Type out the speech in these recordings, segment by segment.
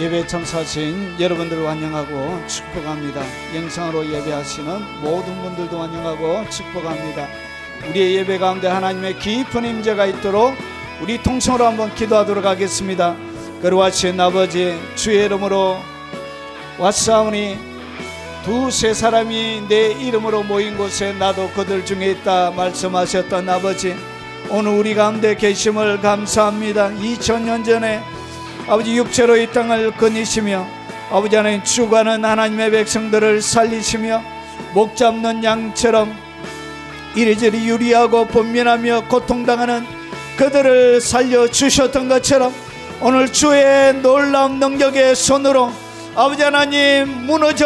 예배 참석하신 여러분들을 환영하고 축복합니다. 영상으로 예배하시는 모든 분들도 환영하고 축복합니다. 우리의 예배 가운데 하나님의 깊은 임재가 있도록 우리 통성으로 한번 기도하도록 하겠습니다. 거룩하신 아버지, 주의 이름으로 왔사오니 두세 사람이 내 이름으로 모인 곳에 나도 그들 중에 있다 말씀하셨던 아버지, 오늘 우리 가운데 계심을 감사합니다. 2000년 전에 아버지 육체로 이 땅을 거니시며 아버지 하나님 죽어가는 하나님의 백성들을 살리시며 목 잡는 양처럼 이리저리 유리하고 번민하며 고통당하는 그들을 살려주셨던 것처럼 오늘 주의 놀라운 능력의 손으로 아버지 하나님 무너진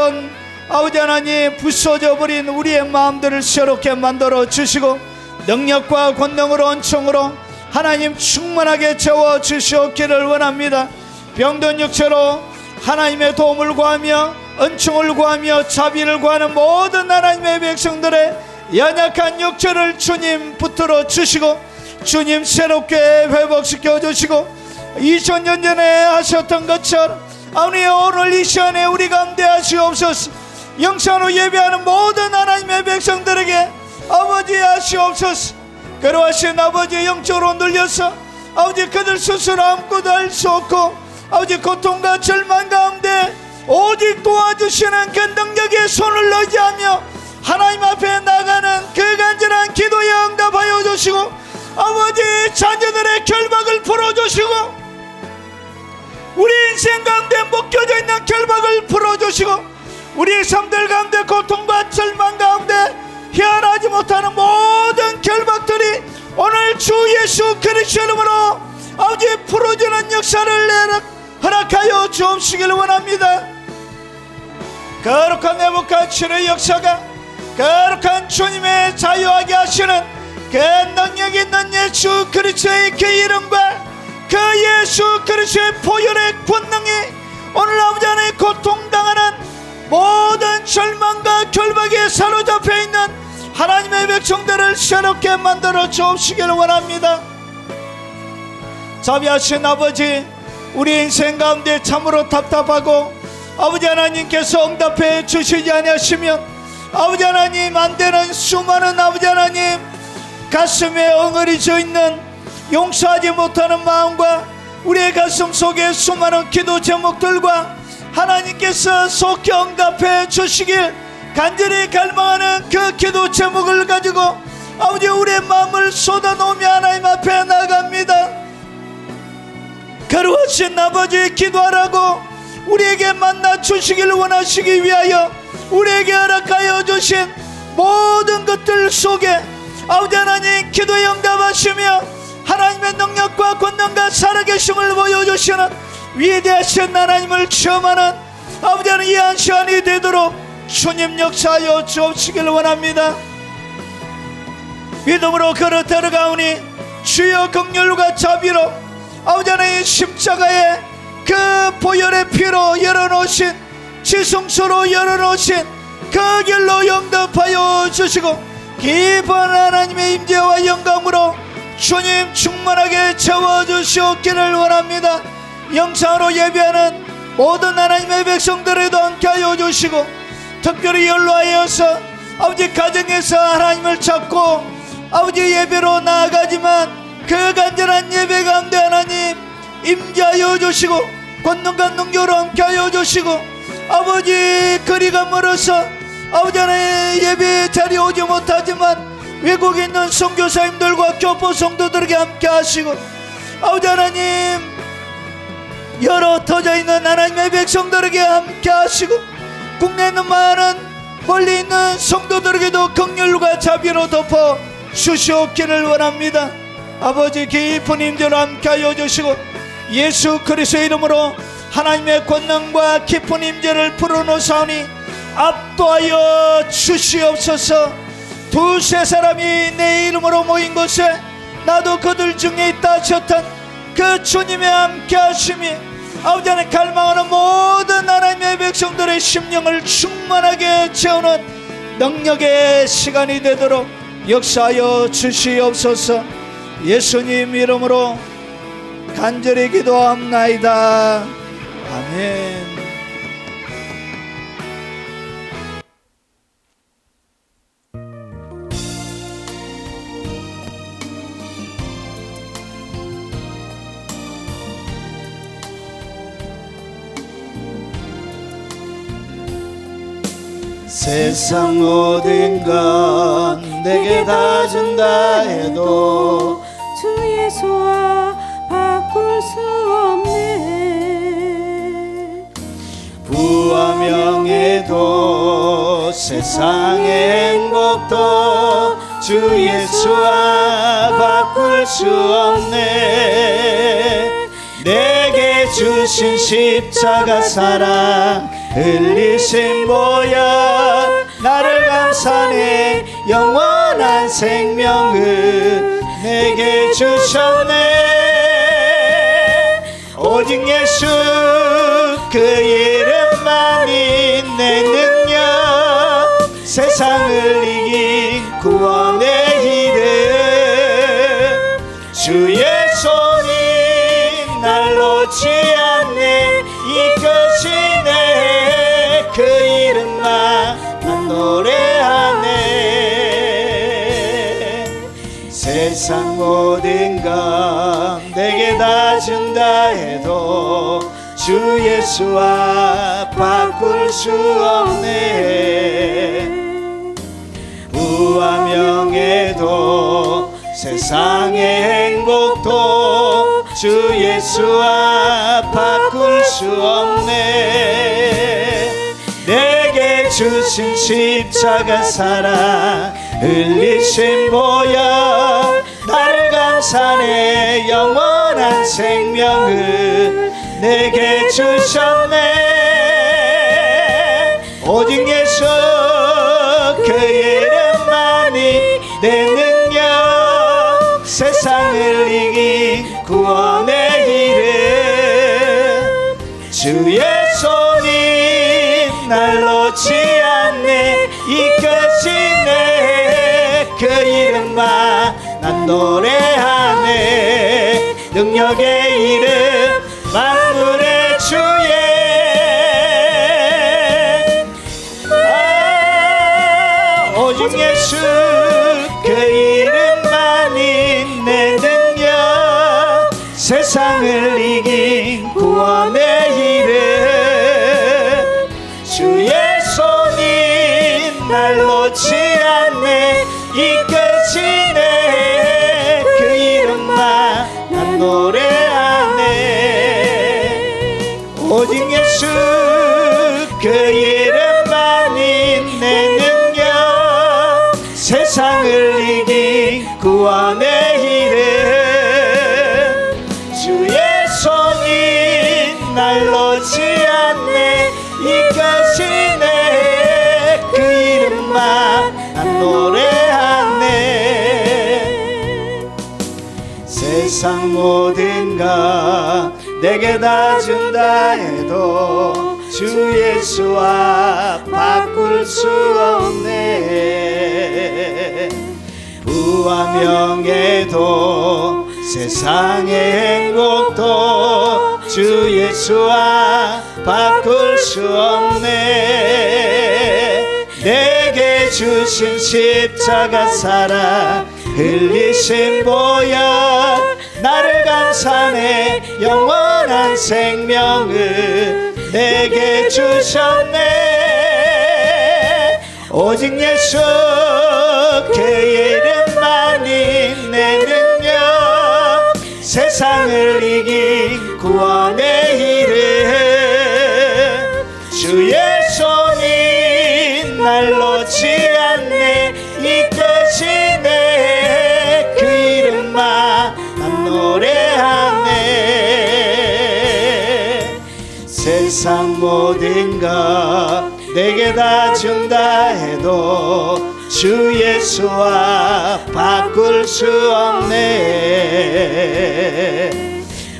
아버지 하나님 부서져 버린 우리의 마음들을 새롭게 만들어 주시고 능력과 권능으로 은총으로 하나님 충만하게 채워주시옵기를 원합니다. 병든 육체로 하나님의 도움을 구하며 은총을 구하며 자비를 구하는 모든 하나님의 백성들의 연약한 육체를 주님 붙들어 주시고 주님 새롭게 회복시켜 주시고 2000년 전에 하셨던 것처럼 아버지 오늘 이 시간에 우리 가운데 하시옵소서. 영상으로 예배하는 모든 하나님의 백성들에게 아버지 하시옵소서. 그러하신 아버지 영적으로 눌려서 아버지 그들 스스로 아무것도 할 수 없고 아버지 고통과 절망 가운데 오직 도와주시는 그 능력의 손을 의지하며 하나님 앞에 나가는 그 간절한 기도에 응답하여 주시고 아버지 자녀들의 결박을 풀어주시고 우리 인생 가운데 묶여져 있는 결박을 풀어주시고 우리의 삶들 가운데 고통과 절망 가운데 헤어나지 못하는 모든 결박들이 오늘 주 예수 그리스도의 이름으로 아버지 풀어주는 역사를 허락하여 주옵시길 원합니다. 거룩한 네부갓네살의 역사가 거룩한 주님의 자유하게 하시는 그 능력 있는 예수 그리스도의 그 이름과 그 예수 그리스도의 보혈의 권능이 오늘 아버지 하나님 고통당하는 모든 절망과 결박에 사로잡혀 있는 하나님의 백성들을 새롭게 만들어 주옵시길 원합니다. 자비하신 아버지, 우리 인생 가운데 참으로 답답하고 아버지 하나님께서 응답해 주시지 아니하시면 아버지 하나님 안되는 수많은 아버지 하나님 가슴에 엉어리져 있는 용서하지 못하는 마음과 우리의 가슴 속에 수많은 기도 제목들과 하나님께서 속히 응답해 주시길 간절히 갈망하는 그 기도 제목을 가지고 아버지 우리의 마음을 쏟아놓으며 하나님 앞에 나갑니다. 거룩하신 아버지, 기도하라고 우리에게 만나 주시길 원하시기 위하여 우리에게 허락하여 주신 모든 것들 속에 아버지 하나님 기도에 응답하시며 하나님의 능력과 권능과 살아계심을 보여주시는 위대하신 하나님을 체험하는 아버지 하나님 이 한 시간이 되도록 주님 역사하여 주옵시길 원합니다. 믿음으로 걸어 들어가오니 주여 긍휼과 자비로 아버지 하나님 십자가에 그 보혈의 피로 열어놓으신 지성소로 열어놓으신 그 길로 응답하여 주시고 깊은 하나님의 임재와 영광으로 주님 충만하게 채워주시옵기를 원합니다. 영상으로 예배하는 모든 하나님의 백성들에도 함께하여 주시고 특별히 연로하여서 아버지 가정에서 하나님을 찾고 아버지 예배로 나아가지만 그 간절한 예배 가운데 하나님 임재하여 주시고 권능과 능력으로 함께하여 주시고 아버지 거리가 멀어서 아버지 하나님 예배 자리에 오지 못하지만 외국에 있는 선교사님들과 교포 성도들에게 함께하시고 아버지 하나님 여러 터져 있는 하나님의 백성들에게 함께하시고 국내에 있는 많은 멀리 있는 성도들에게도 긍휼과 자비로 덮어 주시옵기를 원합니다. 아버지 깊은 임재로 함께하여 주시고 예수 그리스도의 이름으로 하나님의 권능과 깊은 임재를 풀어놓사오니 압도하여 주시옵소서. 두세 사람이 내 이름으로 모인 곳에 나도 그들 중에 있다 하셨던 그 주님의 함께하심이 아버지 하나님 갈망하는 모든 하나님의 백성들의 심령을 충만하게 채우는 능력의 시간이 되도록 역사하여 주시옵소서. 예수님 이름으로 간절히 기도합나이다. 아멘. 세상 모든 건 내게 다 준다 해도 주 예수와 바꿀 수 없네. 부와 명예도 세상의 행복도 주 예수와 바꿀 수 없네. 내게 주신 십자가 사랑 흘리신 보혈 나를 감싸네. 영원한 생명을 내게 주셨네. 오직 예수 그 이름만이 내 능력, 세상을 이긴 구원의 이름. 주의 손이 날 놓지 않네. 이끄시네. 그 이름만 난 노래하네. 세상 모든 것 내게 다 준다 해도 주 예수와 바꿀 수 없네. 부와 명예도 세상의 행복도 주 예수와 바꿀 수 없네. 내게 주신 십자가 사랑 흘리신 보혈 나를 감싸네. 영원한 생명을 내게 주셨네. 오직 예수 그 이름만이 내 능력, 세상을 이긴 구원의 이름. 주의 손이 날 놓지 않네. 이끄시네. 그 이름만 난 노래하네. 능력의 이름 만물의 주의 오직 예수 그 이름만이 내 능력, 세상을 이긴 구원의 이름. 주의 손이 날 놓지 않네. 이끄시네. 그 이름만 난 노래하네. 오직 예수 그 이름만이 내 능력, 세상을 이긴 구원의 이름. 주의 손이 날 놓지 않네. 이끄시네. 그 이름만 난 노래하네. 세상 모든 것 내게 다 준다 해도 주 예수와 바꿀 수 없네. 부와 명예도 세상의 행복도 주 예수와 바꿀 수 없네. 내게 주신 십자가 사랑 흘리신 보혈 나를 감싸네. 영원한 생명을 내게 주셨네. 오직 예수 그 이름만이 내 능력, 세상을 이긴 구원의 이름. 주의 손이 날 놓지 않네. 이끄시네. 그 이름만 난 노래하네. 세상 모든 것 내게 다 준다 해도 주 예수와 바꿀 수 없네.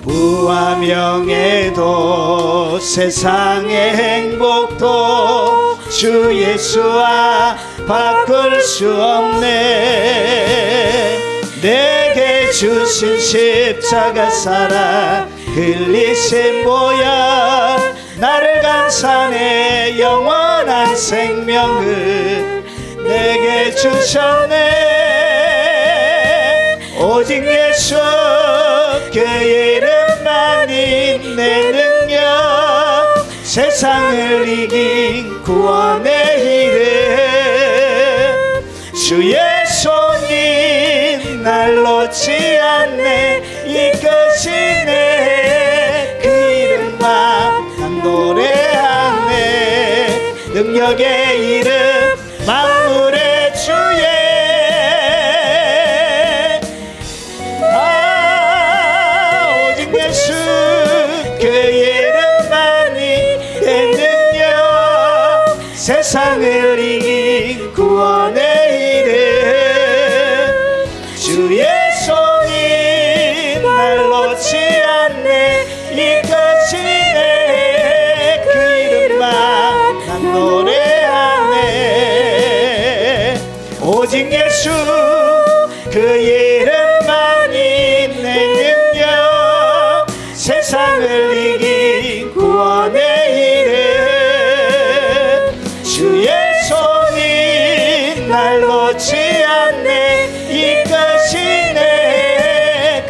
부와 명예도 세상의 행복도 주 예수와 바꿀 수 없네. 내게 주신 십자가 사랑 흘리신 보혈 날아간 산에 영원한 생명을 내게 주셨네. 오직 예수 그 이름만이 내 능력, 세상을 이긴 구원의 이름. 주의 손이 날 놓지 않네. 이끄시네. 그 이름만 난 노래하네. 능력의 이름 만물의 주의. 오직 예수 그 이름만이 내 능력, 세상을 이긴 구원의 이름. 주의 손이 날 놓지 않네. 이끄시네. 그 이름만 난 노래하네. 오직 예수 그 이름만이 내 능력, 세상을 이긴 구원의 이름. 주의 손이 날 놓지 않네. 이끄시네.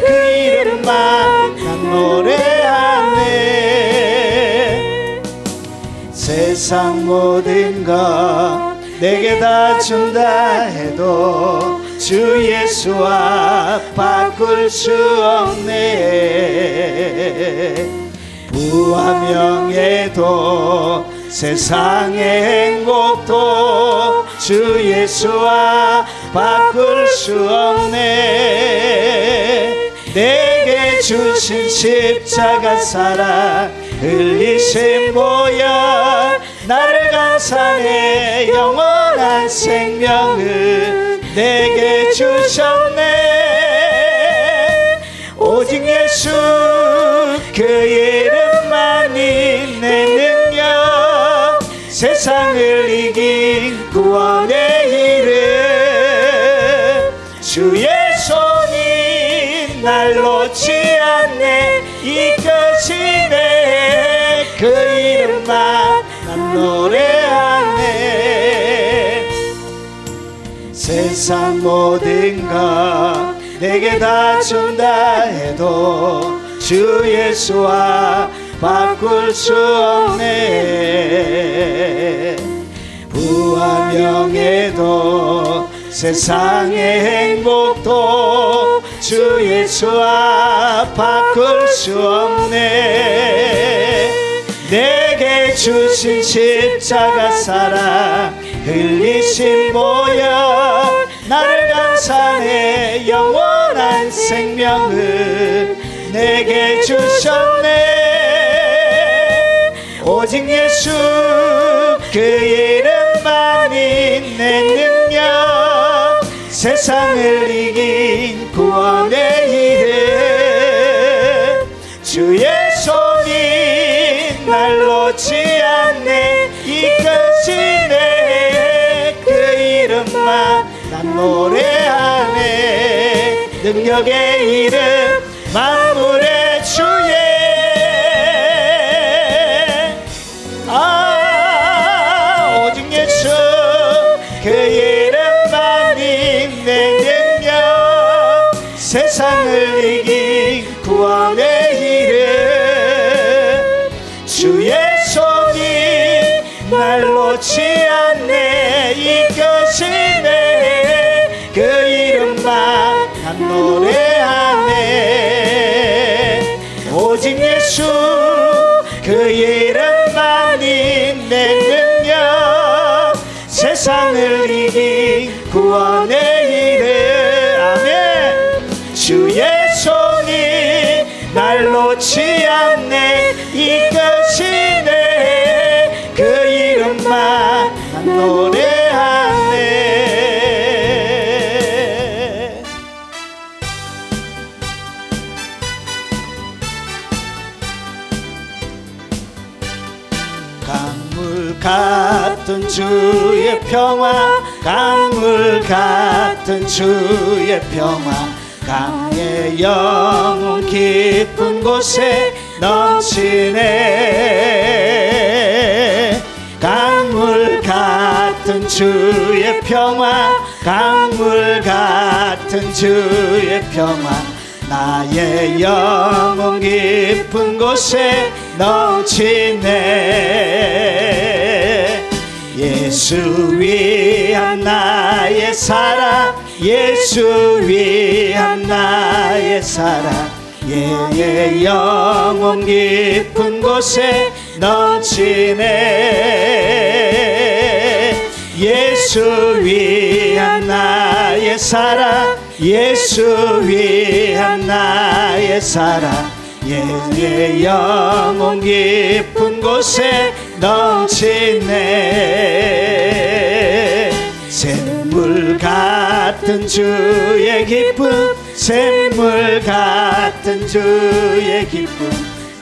그 이름만 난 노래하네. 세상 모든 것 내게 다 준다 해도 주 예수와 바꿀 수 없네. 부와 명예도 세상의 행복도 주 예수와 바꿀 수 없네. 내게 주신 십자가 사랑 흘리신 보혈, 나를 감사해 영원한 생명을 내게 주셨네. 오직 예수 그 이름만이 내 능력, 세상을 이긴 구원의 이름. 주의 손이 날 놓지 않네. 이끄시네. 그 이름만 난 노래하네. 세상 모든 것 내게 다 준다 해도 주 예수와 바꿀 수 없네. 부와 명예도 세상의 행복도 주 예수와 바꿀 수 없네. 내게 주신 십자가 사랑 흘리신 보혈, 나를 감사해 영원한 생명을 내게 주셨네. 오직 예수 그 이름만이 내 능력, 세상을 이긴 구원의 이름. 주의 손이 날 놓지 않네. 이끄시네. 그 이름만 난 노래하네. 능력의 이름 만물의 주의. 오직 예수 그 이름만이 내 능력, 세상을 이긴 구원의 이름. 주의 손이 날 놓지 않네. 이끄시네. 그 이름만 난 노래하네. 오직 예수 그 이름만이 내 능력, 세상을 이긴 구원의 이름. 아멘. 주의 손이 날 놓지 않네. 이끄시네. 그 이름만 난 노래하네. 강물 같은 주의 평화, 강물 같은 주의 평화, 강의 영혼 깊은 곳에 넘치네. 주의 평화 강물 같은 주의 평화 나의 영혼 깊은 곳에 넘치네 예수 위한 나의 사랑 예수 위한 나의 사랑 예 영혼 깊은 곳에 넘치네 예수 위한 나의 사랑 예수 위한 나의 사랑 예 영혼 깊은 곳에 넘치네 샘물 같은 주의 기쁨 샘물 같은 주의 기쁨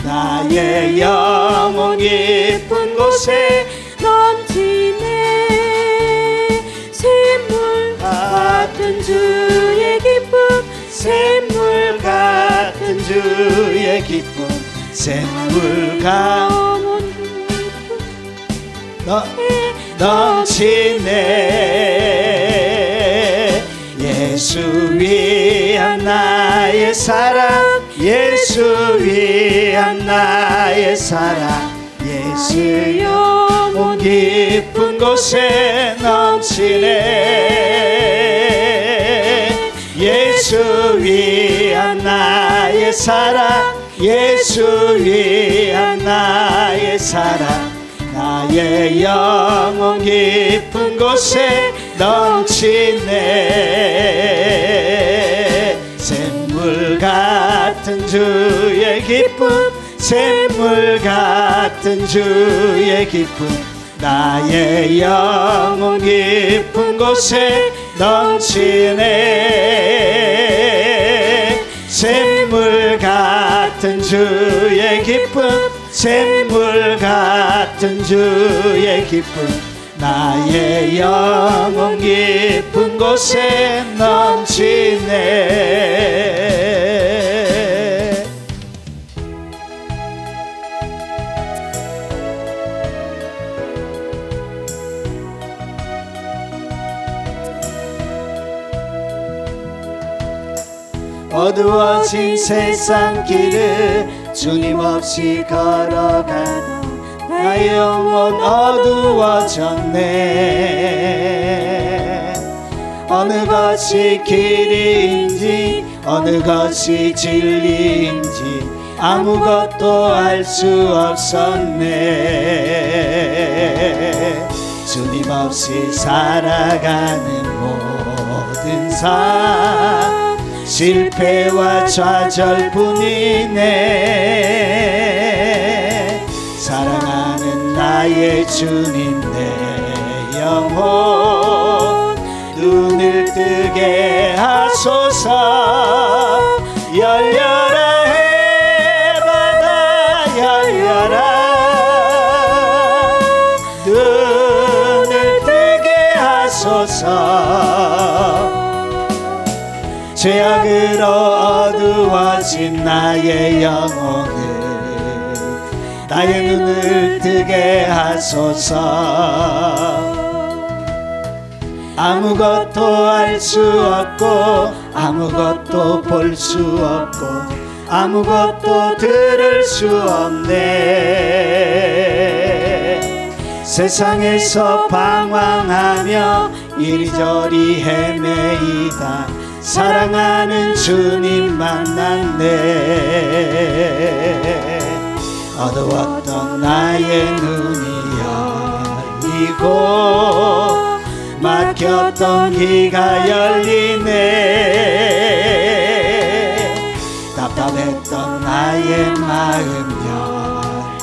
나의 영혼 깊은 곳에 넘치네 샘물 같은 주의 기쁨 샘물 같은 주의 기쁨 샘물 같은 넘치네 예수 위한 나의 사랑 예수 위한 나의 사랑 예수 영혼 깊은 곳에 넘치네 예수 위한 나의 사랑 예수 위한 나의 사랑 나의 영혼 깊은 곳에 넘치네 샘물 같은 주의 기쁨 샘물 같은 주의 기쁨 나의 영혼 깊은 곳에 넘치네 샘물 같은 주의 기쁨 샘물 같은 주의 기쁨 나의 영혼 깊은 곳에 넘치네 어두워진 세상 길을 주님 없이 걸어가다 나의 영혼 어두워졌네 어느 것이 길인지 어느 것이 진리인지 아무것도 알 수 없었네 주님 없이 살아가는 모든 삶 실패와 좌절뿐이네 사랑하는 나의 주님 내 영혼 눈을 뜨게 하소서 열려라 해바다 열려라 눈을 뜨게 하소서 죄악으로 어두워진 나의 영혼을 나의 눈을 뜨게 하소서 아무것도 알 수 없고 아무것도 볼 수 없고 아무것도 들을 수 없네 세상에서 방황하며 이리저리 헤매이다 사랑하는 주님 만났네 어두웠던 나의 눈이 열리고 막혔던 귀가 열리네 답답했던 나의 마음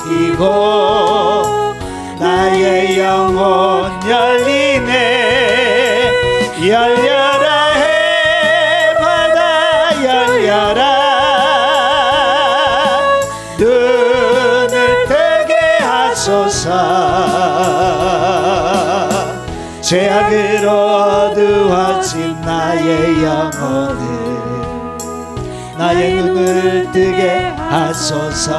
열리고 나의 영혼 열리네 열려라 해바다 열려라 눈을 뜨게 하소서 죄악으로 어두워진 나의 영혼을 나의 눈을 뜨게 하소서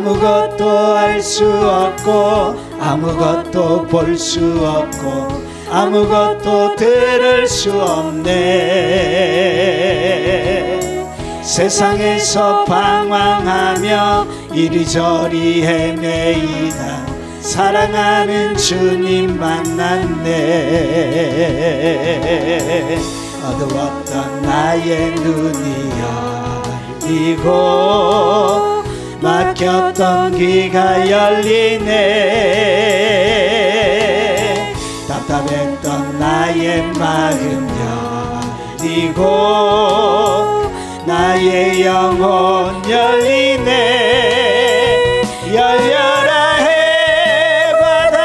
아무것도 알 수 없고 아무것도 볼 수 없고 아무것도 들을 수 없네. 세상에서 방황하며 이리저리 헤매이다 사랑하는 주님 만났네. 어두웠던 나의 눈이 열리고 막혔던 귀가 열리네. 답답했던 나의 마음 열리고 나의 영혼 열리네. 열려라 해바다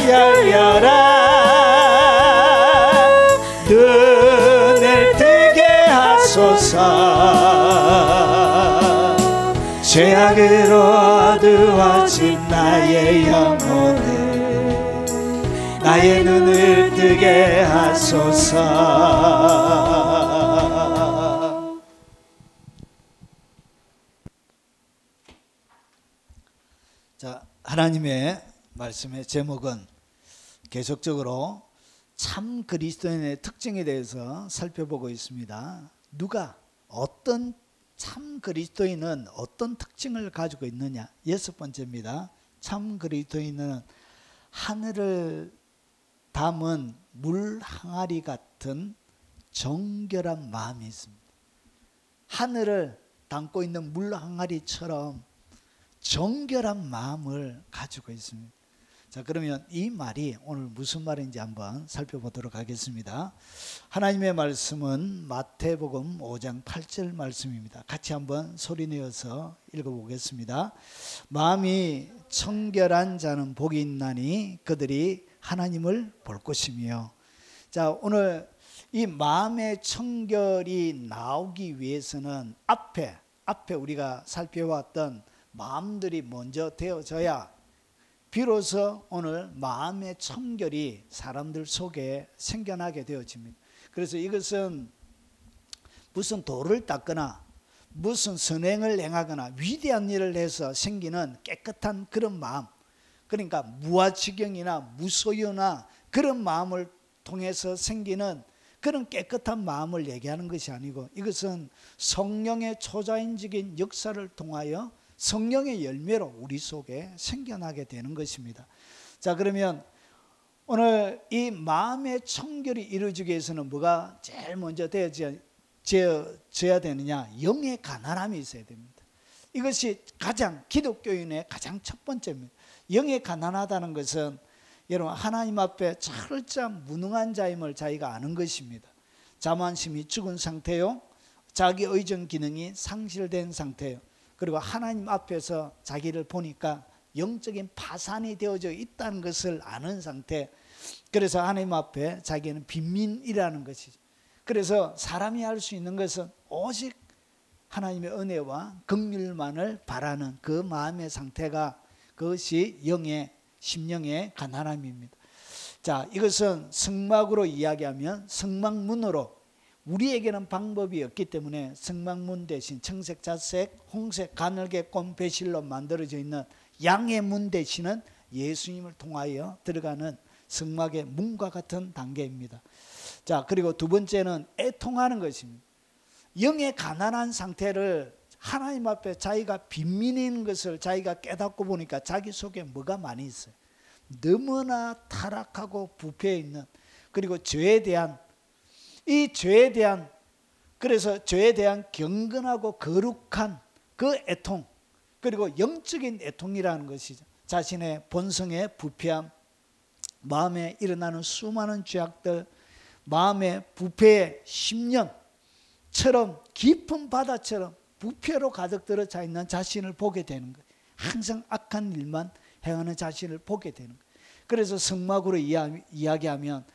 열려라 눈을 뜨게 하소서. 죄악으로 어두워진 나의 영혼을 나의 눈을 뜨게 하소서. 자, 하나님의 말씀의 제목은 계속적으로 참 그리스도인의 특징에 대해서 살펴보고 있습니다. 누가 어떤 참 그리스도인은 어떤 특징을 가지고 있느냐. 6번째입니다. 참 그리스도인은 하늘을 담은 물 항아리 같은 정결한 마음이 있습니다. 하늘을 담고 있는 물 항아리처럼 정결한 마음을 가지고 있습니다. 자, 그러면 이 말이 오늘 무슨 말인지 한번 살펴보도록 하겠습니다. 하나님의 말씀은 마태복음 5장 8절 말씀입니다. 같이 한번 소리내어서 읽어보겠습니다. 마음이 청결한 자는 복이 있나니 그들이 하나님을 볼 것이며. 자, 오늘 이 마음의 청결이 나오기 위해서는 앞에 우리가 살펴왔던 마음들이 먼저 되어져야 비로소 오늘 마음의 청결이 사람들 속에 생겨나게 되어집니다. 그래서 이것은 무슨 돌을 닦거나 무슨 선행을 행하거나 위대한 일을 해서 생기는 깨끗한 그런 마음, 그러니까 무아지경이나 무소유나 그런 마음을 통해서 생기는 그런 깨끗한 마음을 얘기하는 것이 아니고, 이것은 성령의 초자연적인 역사를 통하여 성령의 열매로 우리 속에 생겨나게 되는 것입니다. 자, 그러면 오늘 이 마음의 청결이 이루어지기 위해서는 뭐가 제일 먼저 되어져야 되느냐? 영의 가난함이 있어야 됩니다. 이것이 가장 기독교인의 가장 첫 번째입니다. 영의 가난하다는 것은 여러분 하나님 앞에 철저한 무능한 자임을 자기가 아는 것입니다. 자만심이 죽은 상태요, 자기 의존 기능이 상실된 상태요, 그리고 하나님 앞에서 자기를 보니까 영적인 파산이 되어져 있다는 것을 아는 상태. 그래서 하나님 앞에 자기는 빈민이라는 것이죠. 그래서 사람이 할 수 있는 것은 오직 하나님의 은혜와 긍휼만을 바라는 그 마음의 상태가, 그것이 영의 심령의 가난함입니다. 자, 이것은 성막으로 이야기하면 성막문으로, 우리에게는 방법이 없기 때문에 성막문 대신 청색, 자색, 홍색, 가늘게 꼰 배실로 만들어져 있는 양의 문 대신은 예수님을 통하여 들어가는 성막의 문과 같은 단계입니다. 자, 그리고 두 번째는 애통하는 것입니다. 영의 가난한 상태를 하나님 앞에 자기가 빈민인 것을 자기가 깨닫고 보니까 자기 속에 뭐가 많이 있어요. 너무나 타락하고 부패해 있는, 그리고 죄에 대한, 이 죄에 대한, 그래서 죄에 대한 경건하고 거룩한 그 애통, 그리고 영적인 애통이라는 것이죠. 자신의 본성의 부패함, 마음에 일어나는 수많은 죄악들, 마음의 부패의 심령처럼 깊은 바다처럼 부패로 가득 들어차 있는 자신을 보게 되는 거예요. 항상 악한 일만 행하는 자신을 보게 되는 거예요. 그래서 성막으로 이야기하면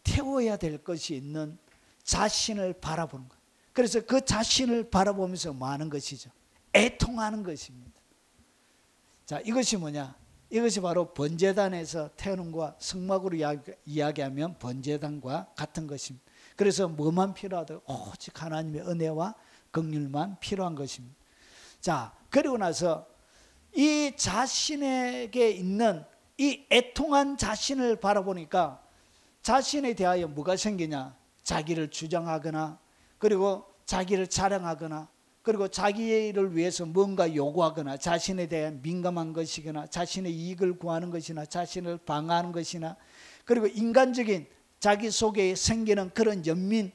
태워야 될 것이 있는 자신을 바라보는 거예요. 그래서 그 자신을 바라보면서 뭐 하는 것이죠? 애통하는 것입니다. 자, 이것이 뭐냐? 이것이 바로 번제단에서 태우는 것과 성막으로 이야기하면 번제단과 같은 것입니다. 그래서 뭐만 필요하다? 오직 하나님의 은혜와 긍휼만 필요한 것입니다. 자, 그리고 나서 이 자신에게 있는 이 애통한 자신을 바라보니까 자신에 대하여 뭐가 생기냐? 자기를 주장하거나, 그리고 자기를 자랑하거나, 그리고 자기를 위해서 뭔가 요구하거나, 자신에 대한 민감한 것이거나, 자신의 이익을 구하는 것이나, 자신을 방어하는 것이나, 그리고 인간적인 자기 속에 생기는 그런 연민,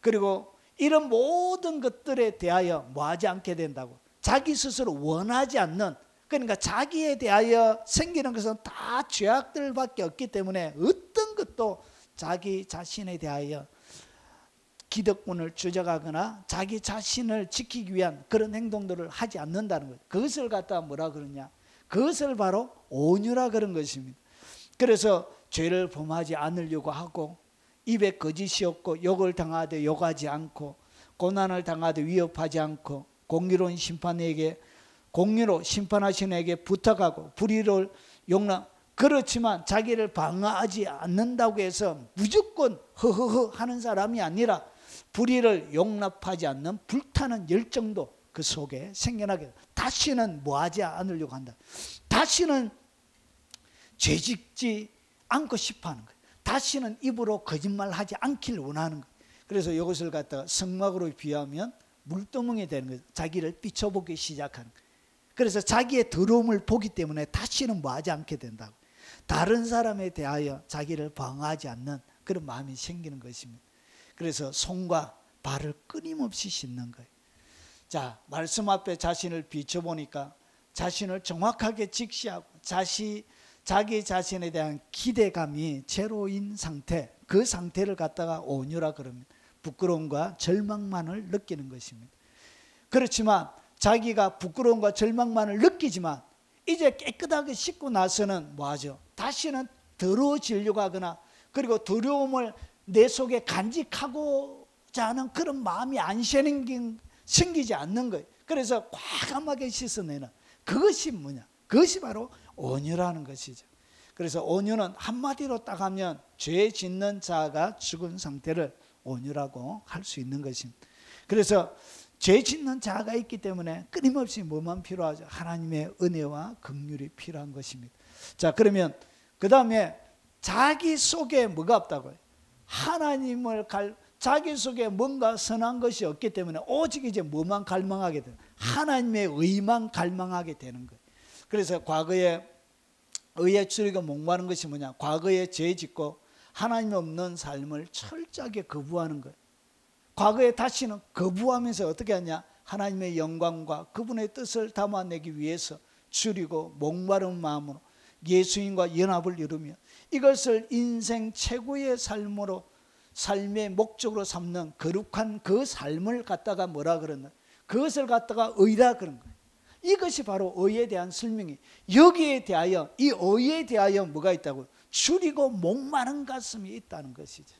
그리고 이런 모든 것들에 대하여 뭐하지 않게 된다고. 자기 스스로 원하지 않는, 그러니까 자기에 대하여 생기는 것은 다 죄악들밖에 없기 때문에 어떤 것도 자기 자신에 대하여 기득권을 주장하거나 자기 자신을 지키기 위한 그런 행동들을 하지 않는다는 거예요. 그것을 갖다가 뭐라 그러냐? 그것을 바로 온유라 그런 것입니다. 그래서 죄를 범하지 않으려고 하고, 입에 거짓이 없고, 욕을 당하되 욕하지 않고, 고난을 당하되 위협하지 않고, 공의로운 심판에게 공의로 심판하시는 에게 부탁하고, 불의를 용납. 그렇지만 자기를 방어하지 않는다고 해서 무조건 허허허 하는 사람이 아니라 불의를 용납하지 않는 불타는 열정도 그 속에 생겨나게, 다시는 뭐하지 않으려고 한다. 다시는 죄짓지 않고 싶어하는 거예요. 다시는 입으로 거짓말하지 않기를 원하는 거예요. 그래서 이것을 갖다가 성막으로 비하면 물두멍이 되는 거예요. 자기를 비춰보기 시작하는 거예요. 그래서 자기의 더러움을 보기 때문에 다시는 뭐하지 않게 된다고. 다른 사람에 대하여 자기를 방어하지 않는 그런 마음이 생기는 것입니다. 그래서 손과 발을 끊임없이 씻는 거예요. 자, 말씀 앞에 자신을 비춰보니까 자신을 정확하게 직시하고 자기 자신에 대한 기대감이 제로인 상태, 그 상태를 갖다가 온유라 그럽니다. 부끄러움과 절망만을 느끼는 것입니다. 그렇지만 자기가 부끄러움과 절망만을 느끼지만 이제 깨끗하게 씻고 나서는 뭐하죠? 다시는 더러워지려고 하거나, 그리고 두려움을 내 속에 간직하고자 하는 그런 마음이 안 생기지 않는 거예요. 그래서 과감하게 씻어내는 그것이 뭐냐? 그것이 바로 온유라는 것이죠. 그래서 온유는 한마디로 딱 하면 죄 짓는 자가 죽은 상태를 온유라고 할 수 있는 것입니다. 그래서 죄 짓는 자가 있기 때문에 끊임없이 뭐만 필요하죠? 하나님의 은혜와 긍휼이 필요한 것입니다. 자, 그러면 그 다음에 자기 속에 뭐가 없다고요? 하나님을 자기 속에 뭔가 선한 것이 없기 때문에 오직 이제 뭐만 갈망하게 되는, 하나님의 의만 갈망하게 되는 거예요. 그래서 과거에 의에 추리고 목마른 것이 뭐냐? 과거에 죄 짓고 하나님 없는 삶을 철저하게 거부하는 거예요. 과거에 다시는 거부하면서 어떻게 하냐? 하나님의 영광과 그분의 뜻을 담아내기 위해서 추리고 목마른 마음으로 예수님과 연합을 이루며 이것을 인생 최고의 삶으로, 삶의 목적으로 삼는 거룩한 그 삶을 갖다가 뭐라 그러나? 그것을 갖다가 의라 그런 거예요. 이것이 바로 의에 대한 설명이. 여기에 대하여, 이 의에 대하여 뭐가 있다고요? 추리고 목마른 가슴이 있다는 것이죠.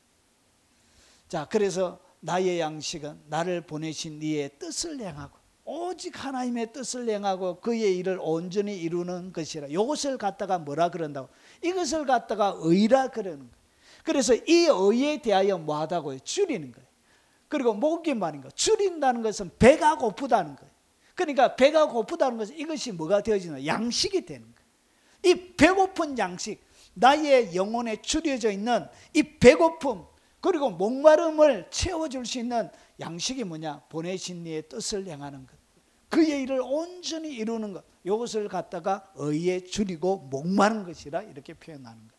자, 그래서 나의 양식은 나를 보내신 이의 뜻을 행하고, 오직 하나님의 뜻을 행하고 그의 일을 온전히 이루는 것이라. 이것을 갖다가 뭐라 그런다고? 이것을 갖다가 의라 그러는 거예요. 그래서 이 의에 대하여 뭐 하다고요? 줄이는 거예요. 그리고 목이 말인 거. 줄인다는 것은 배가 고프다는 거예요. 그러니까 배가 고프다는 것은 이것이 뭐가 되어지나? 양식이 되는 거예요. 이 배고픈 양식, 나의 영혼에 줄여져 있는 이 배고픔, 그리고 목마름을 채워줄 수 있는 양식이 뭐냐? 보내신 이의 뜻을 행하는 것, 그의 일을 온전히 이루는 것, 이것을 갖다가 의에 줄이고 목마른 것이라 이렇게 표현하는 것.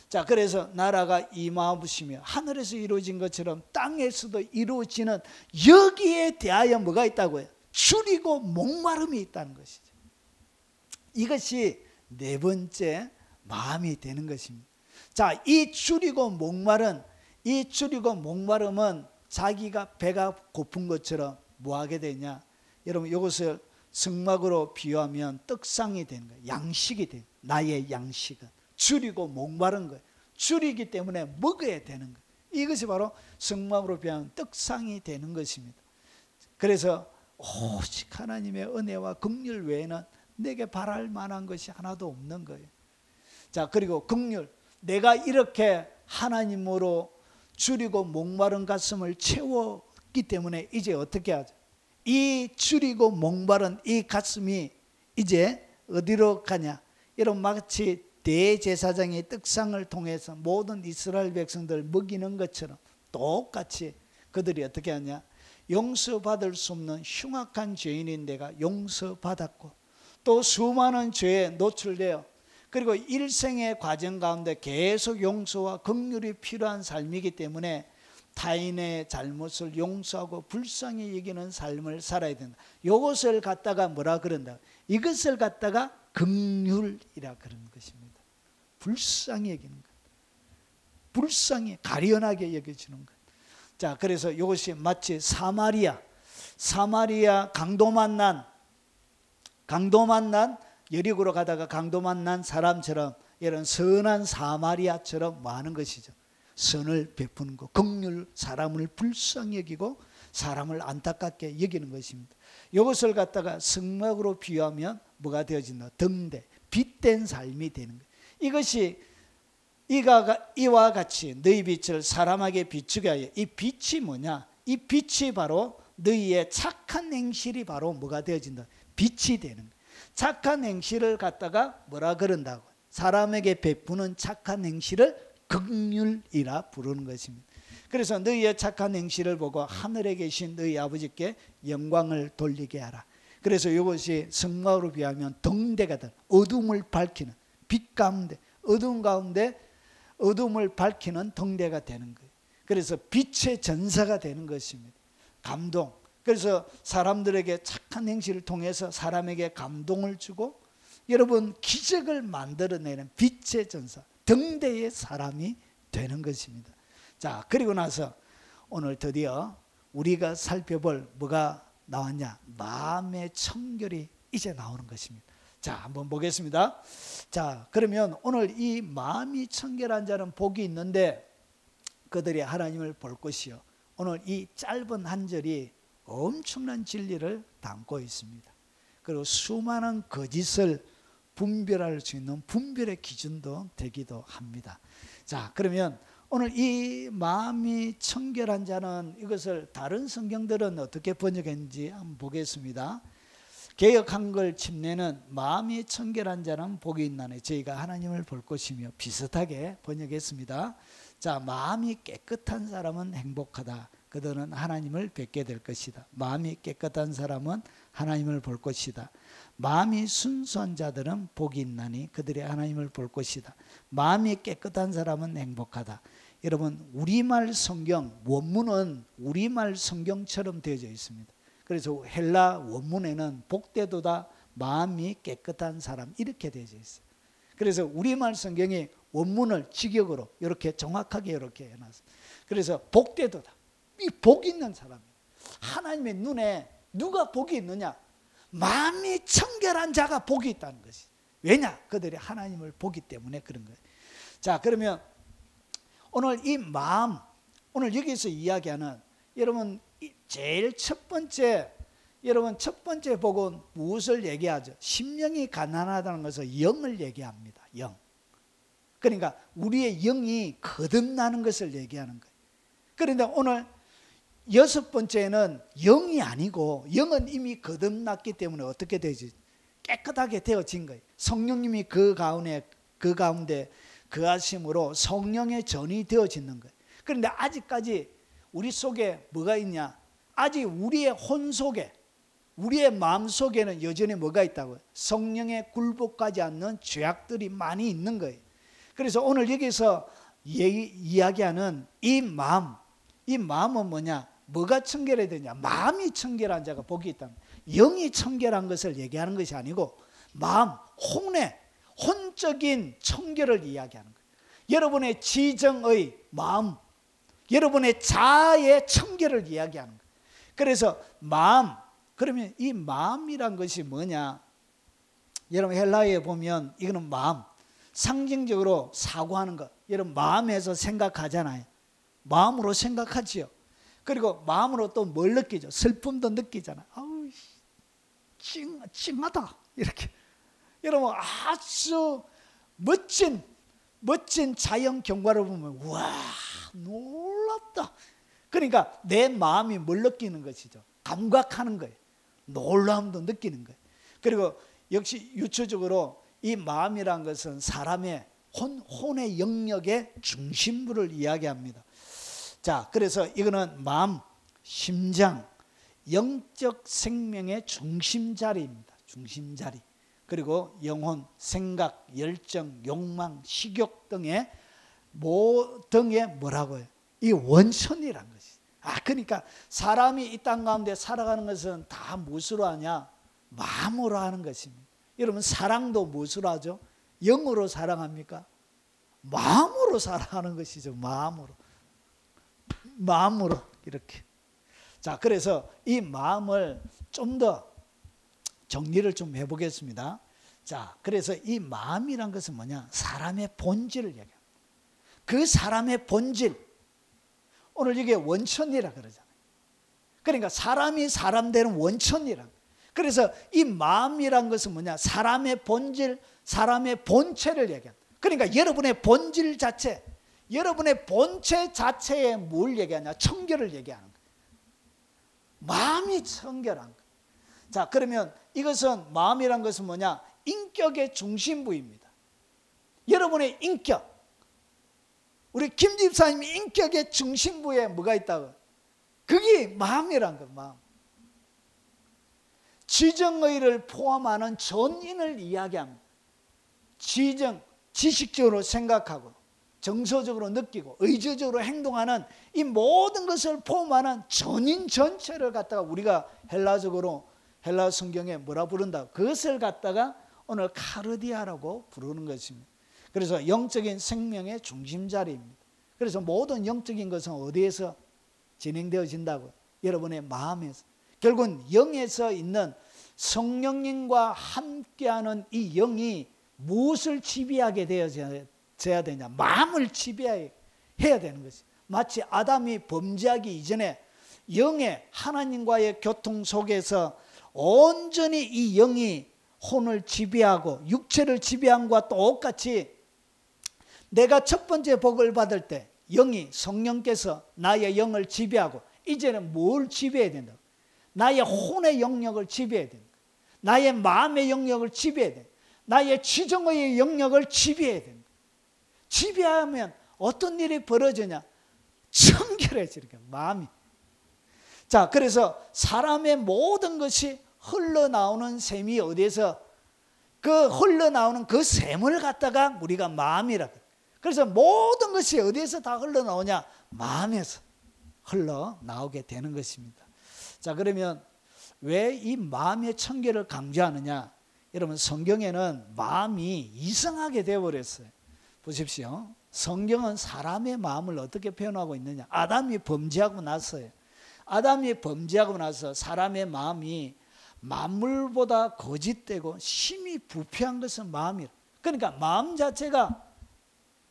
자, 그래서 나라가 임하시며 하늘에서 이루어진 것처럼 땅에서도 이루어지는 여기에 대하여 뭐가 있다고요? 줄이고 목마름이 있다는 것이죠. 이것이 네 번째 마음이 되는 것입니다. 자, 이 줄이고 목마른, 이 줄이고 목마름은 자기가 배가 고픈 것처럼 뭐 하게 되냐? 여러분, 이것을 성막으로 비유하면 떡상이 되는 거예요. 양식이 돼요. 나의 양식은 줄이고 목마른 거예요. 줄이기 때문에 먹어야 되는 거예요. 이것이 바로 성막으로 비유하면 떡상이 되는 것입니다. 그래서 오직 하나님의 은혜와 긍휼 외에는 내게 바랄 만한 것이 하나도 없는 거예요. 자, 그리고 긍휼, 내가 이렇게 하나님으로 줄이고 목마른 가슴을 채웠기 때문에 이제 어떻게 하죠? 이 줄이고 목마른 이 가슴이 이제 어디로 가냐? 이런 마치 대제사장의 떡상을 통해서 모든 이스라엘 백성들 먹이는 것처럼 똑같이 그들이 어떻게 하냐? 용서받을 수 없는 흉악한 죄인인 내가 용서받았고 또 수많은 죄에 노출되어 그리고 일생의 과정 가운데 계속 용서와 긍휼이 필요한 삶이기 때문에 타인의 잘못을 용서하고 불쌍히 여기는 삶을 살아야 된다. 이것을 갖다가 뭐라 그런다? 이것을 갖다가 긍휼이라 그러는 것입니다. 불쌍히 여기는 것, 불쌍히 가련하게 여겨지는 것. 자, 그래서 이것이 마치 사마리아 강도 만난 여리고로 가다가 강도 만난 사람처럼 이런 선한 사마리아처럼 뭐 하는 것이죠? 선을 베푸는 것, 긍휼, 사람을 불쌍히 여기고 사람을 안타깝게 여기는 것입니다. 이것을 갖다가 성막으로 비유하면 뭐가 되어진다? 등대, 빛된 삶이 되는 거예요. 이것이 이와 같이 너희 빛을 사람에게 비추게 하여. 이 빛이 뭐냐? 이 빛이 바로 너희의 착한 행실이 바로 뭐가 되어진다? 빛이 되는 거예요. 착한 행실을 갖다가 뭐라 그런다고? 사람에게 베푸는 착한 행실을 긍휼이라 부르는 것입니다. 그래서 너희의 착한 행실을 보고 하늘에 계신 너희 아버지께 영광을 돌리게 하라. 그래서 이것이 성막으로 비하면 등대가 될 어둠을 밝히는 빛 가운데 어둠 가운데 어둠을 밝히는 등대가 되는 거예요. 그래서 빛의 전사가 되는 것입니다. 감동. 그래서 사람들에게 착한 행실을 통해서 사람에게 감동을 주고 여러분 기적을 만들어내는 빛의 전사, 등대의 사람이 되는 것입니다. 자, 그리고 나서 오늘 드디어 우리가 살펴볼 뭐가 나왔냐? 마음의 청결이 이제 나오는 것입니다. 자, 한번 보겠습니다. 자, 그러면 오늘 이 마음이 청결한 자는 복이 있는데 그들이 하나님을 볼 것이요. 오늘 이 짧은 한 절이 엄청난 진리를 담고 있습니다. 그리고 수많은 거짓을 분별할 수 있는 분별의 기준도 되기도 합니다. 자, 그러면 오늘 이 마음이 청결한 자는 이것을 다른 성경들은 어떻게 번역했는지 한번 보겠습니다. 개역 한글 침례는 마음이 청결한 자는 복이 있나니 저희가 하나님을 볼 것이며 비슷하게 번역했습니다. 자, 마음이 깨끗한 사람은 행복하다. 그들은 하나님을 뵙게 될 것이다. 마음이 깨끗한 사람은 하나님을 볼 것이다. 마음이 순수한 자들은 복이 있나니 그들이 하나님을 볼 것이다. 마음이 깨끗한 사람은 행복하다. 여러분, 우리말 성경 원문은 우리말 성경처럼 되어져 있습니다. 그래서 헬라 원문에는 복되도다 마음이 깨끗한 사람 이렇게 되어져 있어요. 그래서 우리말 성경이 원문을 직역으로 이렇게 정확하게 이렇게 해놨어요. 그래서 복되도다. 이 복 있는 사람이에요. 하나님의 눈에 누가 복이 있느냐? 마음이 청결한 자가 복이 있다는 것이. 왜냐? 그들이 하나님을 보기 때문에 그런 거예요. 자, 그러면 오늘 이 마음, 오늘 여기서 이야기하는 여러분 제일 첫 번째 복은 무엇을 얘기하죠? 심령이 가난하다는 것은 영을 얘기합니다. 영. 그러니까 우리의 영이 거듭나는 것을 얘기하는 거예요. 그런데 오늘 여섯 번째는 영이 아니고 영은 이미 거듭났기 때문에 어떻게 되지? 깨끗하게 되어진 거예요. 성령님이 그 가운데 거하심으로 성령의 전이 되어지는 거예요. 그런데 아직까지 우리 속에 뭐가 있냐? 아직 우리의 혼 속에, 우리의 마음 속에는 여전히 뭐가 있다고요? 성령에 굴복하지 않는 죄악들이 많이 있는 거예요. 그래서 오늘 여기서 이야기하는 이 마음은 뭐냐? 뭐가 청결해야 되냐? 마음이 청결한 자가 복이 있다. 영이 청결한 것을 얘기하는 것이 아니고 마음, 혼적인 청결을 이야기하는 거예요. 여러분의 지정의 마음, 여러분의 자아의 청결을 이야기하는 거예요. 그래서 마음, 그러면 이 마음이란 것이 뭐냐? 여러분 헬라어에 보면 이거는 마음, 상징적으로 사고하는 것. 여러분 마음에서 생각하잖아요. 마음으로 생각하지요. 그리고 마음으로 또 뭘 느끼죠? 슬픔도 느끼잖아요. 아우, 찡하다 이렇게. 여러분 아주 멋진 자연 경관을 보면 와 놀랍다. 그러니까 내 마음이 뭘 느끼는 것이죠? 감각하는 거예요. 놀라움도 느끼는 거예요. 그리고 역시 유추적으로 이 마음이란 것은 사람의 혼의 영역의 중심부를 이야기합니다. 자, 그래서 이거는 마음, 심장, 영적 생명의 중심자리입니다. 중심자리. 그리고 영혼, 생각, 열정, 욕망, 식욕 등의 뭐라고요? 이 원천이란 것이. 그러니까 사람이 이 땅 가운데 살아가는 것은 다 무엇으로 하냐? 마음으로 하는 것입니다. 여러분, 사랑도 무엇으로 하죠? 영으로 사랑합니까? 마음으로 사랑하는 것이죠. 마음으로 이렇게. 자, 그래서 이 마음을 좀 더 정리를 좀 해보겠습니다. 자, 그래서 이 마음이란 것은 뭐냐? 사람의 본질을 얘기합니다. 그 사람의 본질, 오늘 이게 원천이라 그러잖아요. 그러니까 사람이 사람 되는 원천이라. 그래서 이 마음이란 것은 뭐냐? 사람의 본질, 사람의 본체를 얘기합니다. 그러니까 여러분의 본질 자체, 여러분의 본체 자체에 뭘 얘기하냐? 청결을 얘기하는 거예요. 마음이 청결한 거예요. 자, 그러면 이것은, 마음이란 것은 뭐냐? 인격의 중심부입니다. 여러분의 인격, 우리 김 집사님이 인격의 중심부에 뭐가 있다고? 그게 마음이란 거예요. 마음. 지정의를 포함하는 전인을 이야기합니다. 지식적으로 생각하고 정서적으로 느끼고 의지적으로 행동하는 이 모든 것을 포함하는 전인 전체를 갖다가 우리가 헬라 성경에 뭐라 부른다? 그것을 갖다가 오늘 카르디아라고 부르는 것입니다. 그래서 영적인 생명의 중심자리입니다. 그래서 모든 영적인 것은 어디에서 진행되어진다고요? 여러분의 마음에서. 결국은 영에서 있는 성령님과 함께하는 이 영이 무엇을 지배하게 되어져야 되냐? 마음을 지배해야 되는 것이. 마치 아담이 범죄하기 이전에 영의 하나님과의 교통 속에서 온전히 이 영이 혼을 지배하고 육체를 지배한 것과 똑같이 내가 첫 번째 복을 받을 때 영이, 성령께서 나의 영을 지배하고, 이제는 뭘 지배해야 된다? 나의 혼의 영역을 지배해야 된다. 나의 마음의 영역을 지배해야 된다. 나의 지정의 영역을 지배해야 된다. 지배하면 어떤 일이 벌어지냐? 청결해지니까, 마음이. 자, 그래서 사람의 모든 것이 흘러나오는 셈이 어디에서, 그 흘러나오는 그 셈을 갖다가 우리가 마음이라고. 그래서 모든 것이 어디에서 다 흘러나오냐? 마음에서 흘러나오게 되는 것입니다. 자, 그러면 왜 이 마음의 청결을 강조하느냐? 여러분, 성경에는 마음이 이상하게 되어버렸어요. 보십시오. 성경은 사람의 마음을 어떻게 표현하고 있느냐? 아담이 범죄하고 나서요. 아담이 범죄하고 나서 사람의 마음이 만물보다 거짓되고 심히 부패한 것은 마음이라. 그러니까 마음 자체가,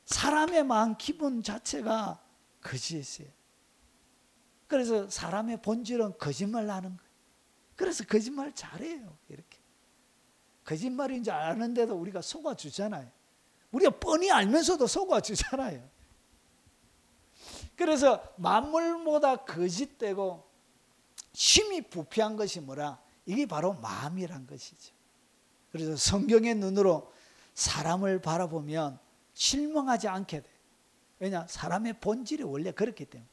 사람의 마음 기분 자체가 거짓이에요. 그래서 사람의 본질은 거짓말 하는 거예요. 그래서 거짓말 잘해요. 이렇게 거짓말인 줄 아는데도 우리가 속아주잖아요. 우리가 뻔히 알면서도 속아주잖아요. 그래서 만물보다 거짓되고 심히 부패한 것이 뭐라? 이게 바로 마음이란 것이죠. 그래서 성경의 눈으로 사람을 바라보면 실망하지 않게 돼. 왜냐? 사람의 본질이 원래 그렇기 때문에.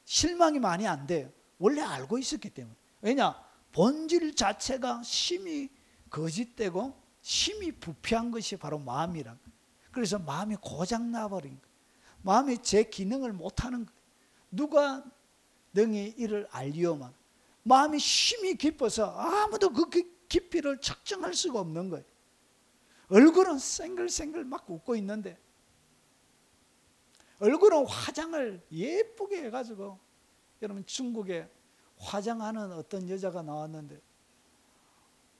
실망이 많이 안 돼요. 원래 알고 있었기 때문에. 왜냐? 본질 자체가 심히 거짓되고 심히 부패한 것이 바로 마음이란 거예요. 그래서 마음이 고장나버린 거예요. 마음이 제 기능을 못하는 거예요. 누가 능히 이를 알리오만. 마음이 심히 깊어서 아무도 그 깊이를 측정할 수가 없는 거예요. 얼굴은 생글생글 막 웃고 있는데, 얼굴은 화장을 예쁘게 해가지고, 여러분 중국에 화장하는 어떤 여자가 나왔는데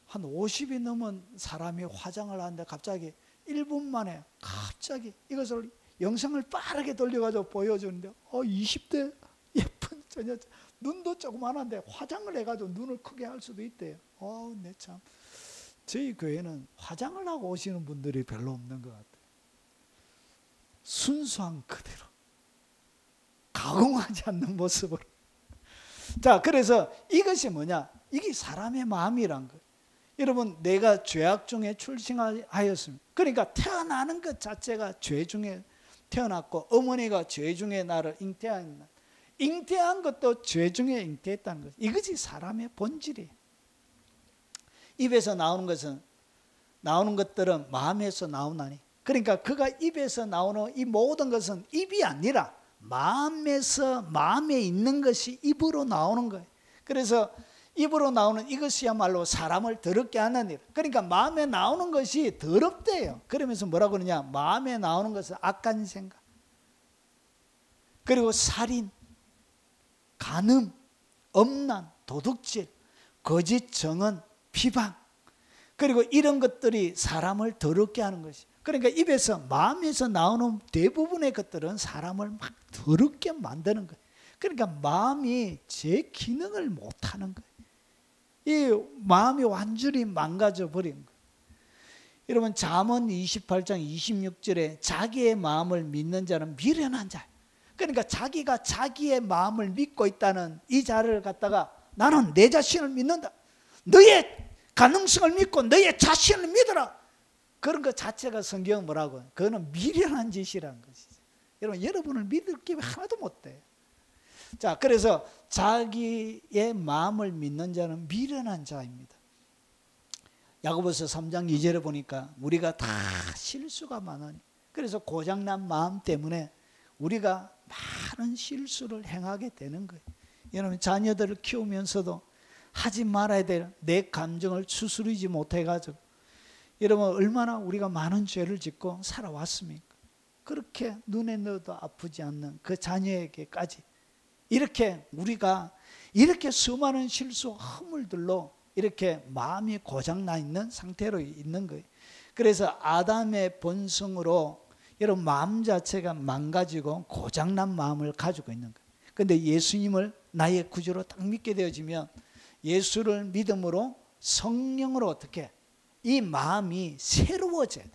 한 50이 넘은 사람이 화장을 하는데 갑자기 1분 만에 갑자기 이것을 영상을 빠르게 돌려가지고 보여주는데 20대 예쁜 저 여자, 눈도 조그만한데 화장을 해가지고 눈을 크게 할 수도 있대요. 네, 참 저희 교회는 화장을 하고 오시는 분들이 별로 없는 것 같아요. 순수한 그대로 가공하지 않는 모습으로. 자, 그래서 이것이 뭐냐? 이게 사람의 마음이란 거예요. 여러분, 내가 죄악 중에 출생하였습니다. 그러니까 태어나는 것 자체가 죄 중에 태어났고, 어머니가 죄 중에 나를 잉태한 것도 죄 중에 잉태했다는 것. 이것이 사람의 본질이에요. 입에서 나오는 것들은 마음에서 나오나니. 그러니까 그가 입에서 나오는 이 모든 것은 입이 아니라 마음에 있는 것이 입으로 나오는 거예요. 그래서 입으로 나오는 이것이야말로 사람을 더럽게 하는 일. 그러니까 마음에 나오는 것이 더럽대요. 그러면서 뭐라고 그러냐? 마음에 나오는 것은 악한 생각, 그리고 살인, 간음, 엄난, 도둑질, 거짓 정언, 비방, 그리고 이런 것들이 사람을 더럽게 하는 것이. 그러니까 입에서, 마음에서 나오는 대부분의 것들은 사람을 막 더럽게 만드는 거예요. 그러니까 마음이 제 기능을 못하는 거예요. 이 마음이 완전히 망가져 버린 거예요. 여러분, 잠언 28장 26절에 자기의 마음을 믿는 자는 미련한 자예요. 그러니까 자기가 자기의 마음을 믿고 있다는 이 자를 갖다가 나는 내 자신을 믿는다, 너의 가능성을 믿고 너의 자신을 믿어라, 그런 것 자체가 성경은 뭐라고? 그거는 미련한 짓이라는 것이죠. 여러분을 믿을 게 하나도 못 돼요. 자, 그래서 자기의 마음을 믿는 자는 미련한 자입니다. 야고보서 3장 2절에 보니까 우리가 다 실수가 많으니, 그래서 고장난 마음 때문에 우리가 많은 실수를 행하게 되는 거예요. 여러분, 자녀들을 키우면서도 하지 말아야 될 내 감정을 추스르지 못해가지고 여러분, 얼마나 우리가 많은 죄를 짓고 살아왔습니까? 그렇게 눈에 넣어도 아프지 않는 그 자녀에게까지 이렇게 우리가 이렇게 수많은 실수 허물들로 이렇게 마음이 고장나 있는 상태로 있는 거예요. 그래서 아담의 본성으로 여러분 마음 자체가 망가지고 고장난 마음을 가지고 있는 거예요. 그런데 예수님을 나의 구주로 딱 믿게 되어지면 예수를 믿음으로 성령으로 어떻게 이 마음이 새로워져야 돼.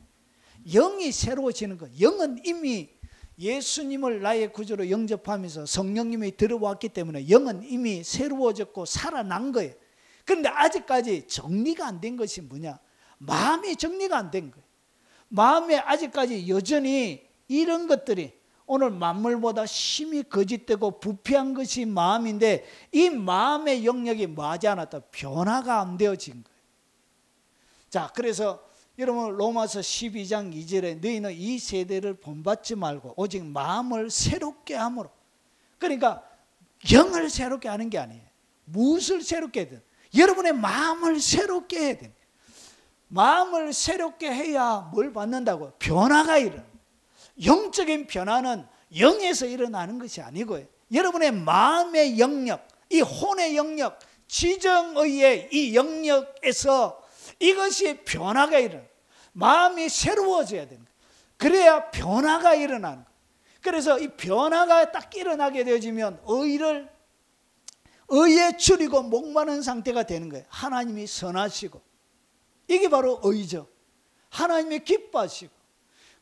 영이 새로워지는 거예요. 영은 이미 예수님을 나의 구주로 영접하면서 성령님이 들어왔기 때문에 영은 이미 새로워졌고 살아난 거예요. 그런데 아직까지 정리가 안 된 것이 뭐냐? 마음이 정리가 안 된 거예요. 마음에 아직까지 여전히 이런 것들이, 오늘 만물보다 심히 거짓되고 부패한 것이 마음인데 이 마음의 영역이 뭐하지 않았다? 변화가 안 되어진 거예요. 자, 그래서 여러분 로마서 12장 2절에 너희는 이 세대를 본받지 말고 오직 마음을 새롭게 함으로. 그러니까 영을 새롭게 하는 게 아니에요. 무엇을 새롭게 해야 돼? 여러분의 마음을 새롭게 해야 돼. 마음을 새롭게 해야 뭘 받는다고? 변화가 일어나. 영적인 변화는 영에서 일어나는 것이 아니고요. 여러분의 마음의 영역, 이 혼의 영역, 지정의의 이 영역에서 이것이 변화가 일어나. 마음이 새로워져야 되는 거예요. 그래야 변화가 일어나는 거예요. 그래서 이 변화가 딱 일어나게 되어지면 의에 줄이고 목마른 상태가 되는 거예요. 하나님이 선하시고, 이게 바로 의죠. 하나님이 기뻐하시고,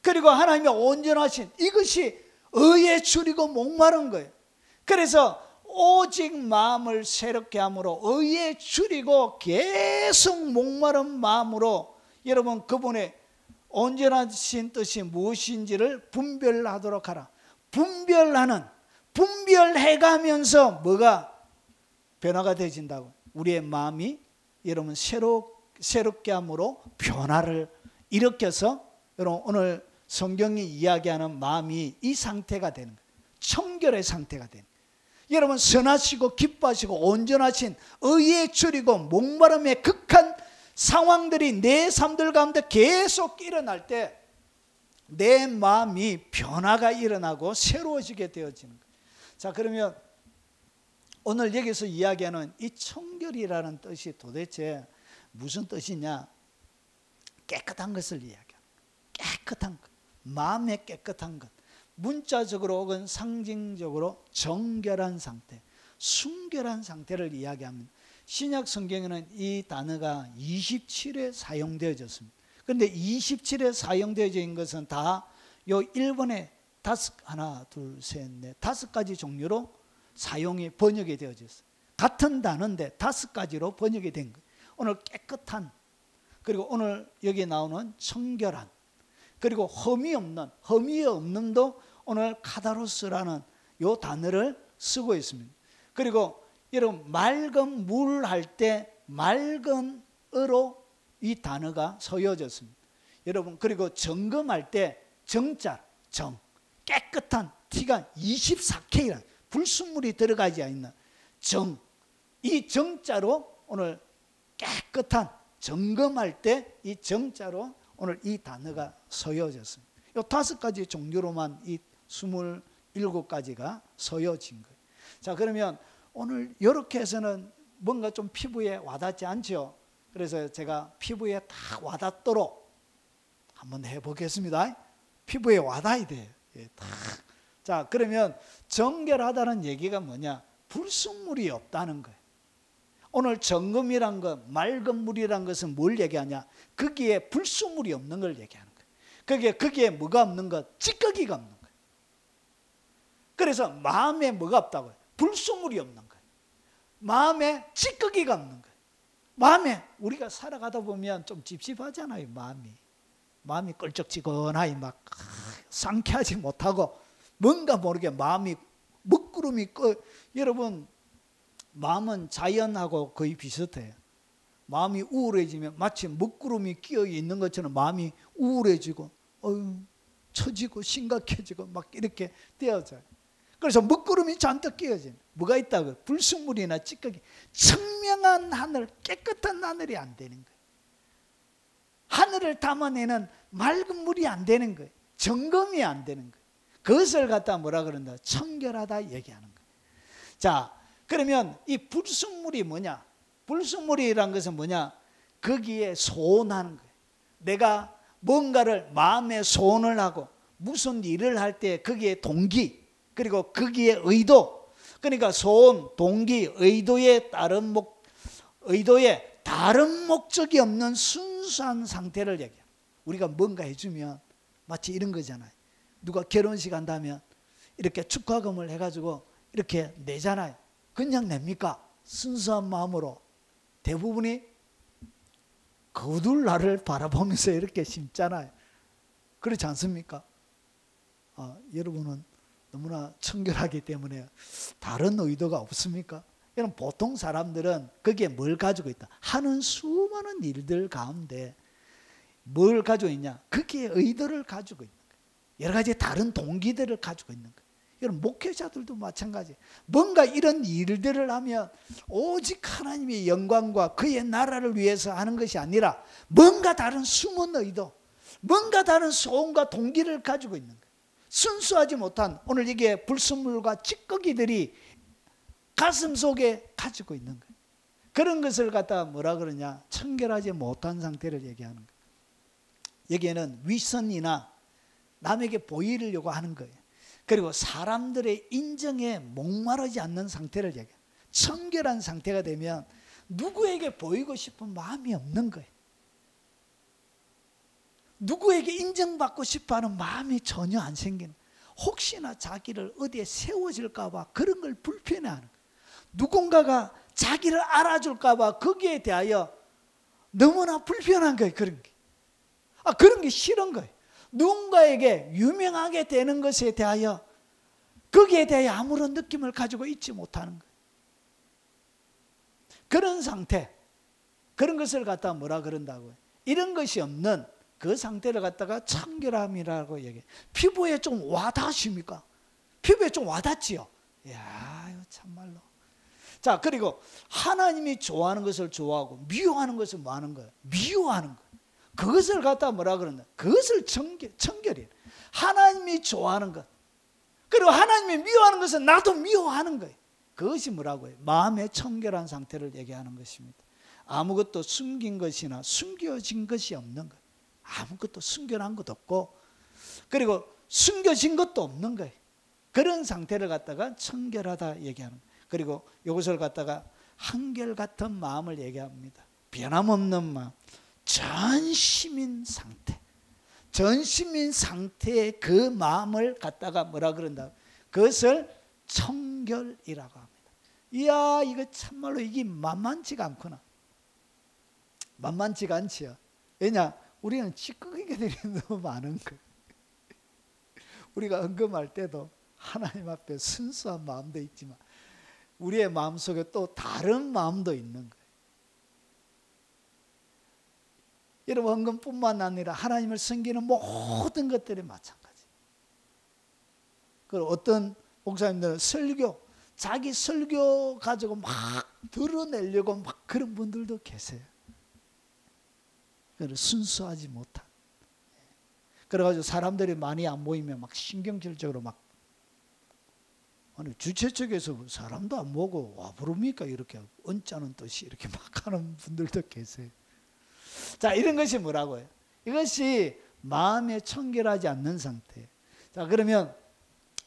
그리고 하나님이 온전하신, 이것이 의에 줄이고 목마른 거예요. 그래서 오직 마음을 새롭게 함으로 의에 줄이고 계속 목마른 마음으로 여러분 그분의 온전하신 뜻이 무엇인지를 분별하도록 하라. 분별해가면서 뭐가 변화가 되어진다고? 우리의 마음이 여러분 새롭게 함으로 변화를 일으켜서 여러분 오늘 성경이 이야기하는 마음이 이 상태가 되는 거예요. 청결의 상태가 되는 거예요. 여러분 선하시고 기뻐하시고 온전하신 의에 줄이고 목마름의 극한 상황들이 내 삶들 가운데 계속 일어날 때 내 마음이 변화가 일어나고 새로워지게 되어지는 거예요. 자, 그러면 오늘 여기서 이야기하는 이 청결이라는 뜻이 도대체 무슨 뜻이냐? 깨끗한 것을 이야기합니다. 깨끗한 것, 마음의 깨끗한 것. 문자적으로 혹은 상징적으로 정결한 상태, 순결한 상태를 이야기합니다. 신약 성경에는 이 단어가 27회 사용되어졌습니다. 그런데 27회 사용되어진 것은 다 요 1번에 하나, 둘, 셋, 넷, 5가지 종류로 사용이 번역이 되어졌어요. 같은 단어인데 5가지로 번역이 된 거예요. 오늘 깨끗한 그리고 오늘 여기 나오는 청결한, 그리고 흠이 없는도 오늘 카다로스라는 요 단어를 쓰고 있습니다. 그리고 여러분 맑은 물 할 때 맑은 어로 이 단어가 서여졌습니다. 여러분 그리고 점검할 때 정자, 정, 깨끗한 티가 24K라는 불순물이 들어가지 않는 정, 이 정자로 오늘 깨끗한, 점검할 때 이 정자로 오늘 이 단어가 서여졌습니다. 이 5가지 종류로만 이 27가지가 서여진 거예요. 자, 그러면 오늘 이렇게 해서는 뭔가 좀 피부에 와닿지 않죠? 그래서 제가 피부에 딱 와닿도록 한번 해보겠습니다. 피부에 와닿아야 돼요. 예, 딱. 자, 그러면 정결하다는 얘기가 뭐냐? 불순물이 없다는 거예요. 오늘 정금이란 것, 맑은 물이란 것은 뭘 얘기하냐? 거기에 불순물이 없는 걸 얘기하는 거예요. 거기에 뭐가 없는 것? 찌꺼기가 없는 거예요. 그래서 마음에 뭐가 없다고요? 불순물이 없는 거예요. 마음에 찌꺼기가 없는 거예요. 마음에 우리가 살아가다 보면 좀 찝찝하잖아요. 마음이 껄쩍지근하게 막 상쾌하지 못하고 뭔가 모르게 마음이 먹구름이 여러분 마음은 자연하고 거의 비슷해요. 마음이 우울해지면 마치 먹구름이 끼어 있는 것처럼 마음이 우울해지고 처지고 심각해지고 막 이렇게 되어져요. 그래서 먹구름이 잔뜩 끼어진 뭐가 있다고? 불순물이나 찌꺼기. 청명한 하늘, 깨끗한 하늘이 안 되는 거예요. 하늘을 담아내는 맑은 물이 안 되는 거예요. 점검이 안 되는 거예요. 그것을 갖다 뭐라 그런다? 청결하다 얘기하는 거예요. 자, 그러면 이 불순물이 뭐냐? 불순물이란 것은 뭐냐? 거기에 소원하는 거예요. 내가 뭔가를 마음에 소원을 하고 무슨 일을 할 때 거기에 동기, 그리고 거기에 의도, 그러니까 소원, 동기, 의도에 다른 목적이 없는 순수한 상태를 얘기해요. 우리가 뭔가 해주면 마치 이런 거잖아요. 누가 결혼식 한다면 이렇게 축하금을 해가지고 이렇게 내잖아요. 그냥 냅니까? 순수한 마음으로. 대부분이 거둘 나를 바라보면서 이렇게 심잖아요. 그렇지 않습니까? 여러분은 너무나 청결하기 때문에 다른 의도가 없습니까? 여러분 보통 사람들은 거기에 뭘 가지고 있다? 하는 수많은 일들 가운데 뭘 가지고 있냐? 거기에 의도를 가지고 있는 거예요. 여러 가지 다른 동기들을 가지고 있는 거예요. 여러분 목회자들도 마찬가지예요. 뭔가 이런 일들을 하면 오직 하나님의 영광과 그의 나라를 위해서 하는 것이 아니라 뭔가 다른 숨은 의도, 뭔가 다른 소원과 동기를 가지고 있는 거예요. 순수하지 못한 오늘 이게 불순물과 찌꺼기들이 가슴 속에 가지고 있는 거예요. 그런 것을 갖다가 뭐라 그러냐? 청결하지 못한 상태를 얘기하는 거예요. 여기에는 위선이나 남에게 보이려고 하는 거예요. 그리고 사람들의 인정에 목마르지 않는 상태를 얘기해요. 청결한 상태가 되면 누구에게 보이고 싶은 마음이 없는 거예요. 누구에게 인정받고 싶어하는 마음이 전혀 안 생기는 거예요. 혹시나 자기를 어디에 세워질까 봐 그런 걸 불편해하는 거예요. 누군가가 자기를 알아줄까 봐 거기에 대하여 너무나 불편한 거예요. 그런 게. 그런 게 싫은 거예요. 누군가에게 유명하게 되는 것에 대하여 거기에 대하여 아무런 느낌을 가지고 있지 못하는 거예요. 그런 상태, 그런 것을 갖다가 뭐라 그런다고요? 이런 것이 없는 그 상태를 갖다가 청결함이라고 얘기해요. 피부에 좀 와닿으십니까? 피부에 좀 와닿지요? 이야, 참말로. 자, 그리고 하나님이 좋아하는 것을 좋아하고 미워하는 것을 뭐 하는 거예요? 미워하는 거예요. 그것을 갖다 뭐라 그런다? 그것을 청결이에요. 하나님이 좋아하는 것, 그리고 하나님이 미워하는 것은 나도 미워하는 거예요. 그것이 뭐라고요? 마음의 청결한 상태를 얘기하는 것입니다. 아무것도 숨긴 것이나 숨겨진 것이 없는 거예요. 아무것도 숨겨놓은 것도 없고, 그리고 숨겨진 것도 없는 거예요. 그런 상태를 갖다가 청결하다 얘기하는 거예요. 그리고 이것을 갖다가 한결같은 마음을 얘기합니다. 변함없는 마음, 전심인 상태. 전심인 상태의 그 마음을 갖다가 뭐라 그런다? 그것을 청결이라고 합니다. 이야, 이거 참말로 이게 만만치가 않구나. 만만치가 않지요. 왜냐? 우리는 찌꺼기들이 너무 많은 거예요. 우리가 헌금할 때도 하나님 앞에 순수한 마음도 있지만 우리의 마음속에 또 다른 마음도 있는 거예요. 여러분, 헌금뿐만 아니라 하나님을 섬기는 모든 것들이 마찬가지. 그리고 어떤 목사님들은 자기 설교 가지고 막 드러내려고 막 그런 분들도 계세요. 순수하지 못한. 그래가지고 사람들이 많이 안 모이면 막 신경질적으로 막, 아니 주최 측에서 사람도 안 모으고 와 부릅니까? 이렇게 언짢은 뜻이 이렇게 막 하는 분들도 계세요. 자, 이런 것이 뭐라고요? 이것이 마음에 청결하지 않는 상태. 자, 그러면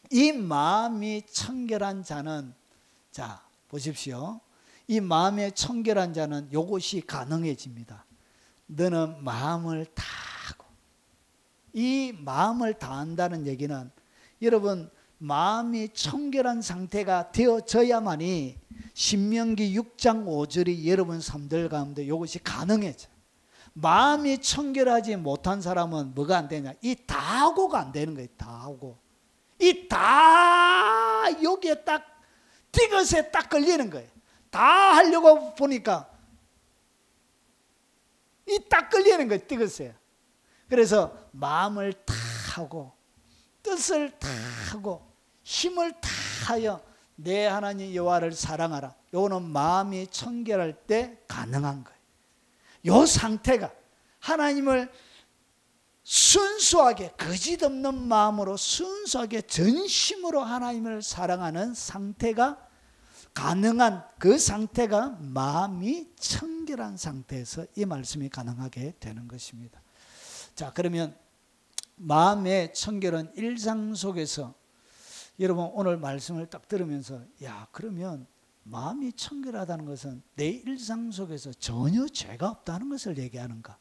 이 마음이 청결한 자는, 자 보십시오. 이 마음에 청결한 자는 이것이 가능해집니다. 너는 마음을 다하고. 이 마음을 다한다는 얘기는 여러분 마음이 청결한 상태가 되어져야만이 신명기 6장 5절이 여러분 삶들 가운데 이것이 가능해져. 마음이 청결하지 못한 사람은 뭐가 안 되냐? 이 다하고가 안 되는 거예요. 다하고. 이 다 여기에 딱 디귿에 딱 걸리는 거예요. 다 하려고 보니까 이 딱 걸리는 거예요. 디귿에. 그래서 마음을 다 하고 뜻을 다 하고 힘을 다하여 내 하나님 여호와를 사랑하라. 요거는 마음이 청결할 때 가능한 거예요. 요 상태가 하나님을 순수하게 거짓 없는 마음으로 순수하게 전심으로 하나님을 사랑하는 상태가 가능한 그 상태가 마음이 청결한 상태에서 이 말씀이 가능하게 되는 것입니다. 자, 그러면 마음의 청결은 일상 속에서 여러분 오늘 말씀을 딱 들으면서 야, 그러면 마음이 청결하다는 것은 내 일상 속에서 전혀 죄가 없다는 것을 얘기하는가?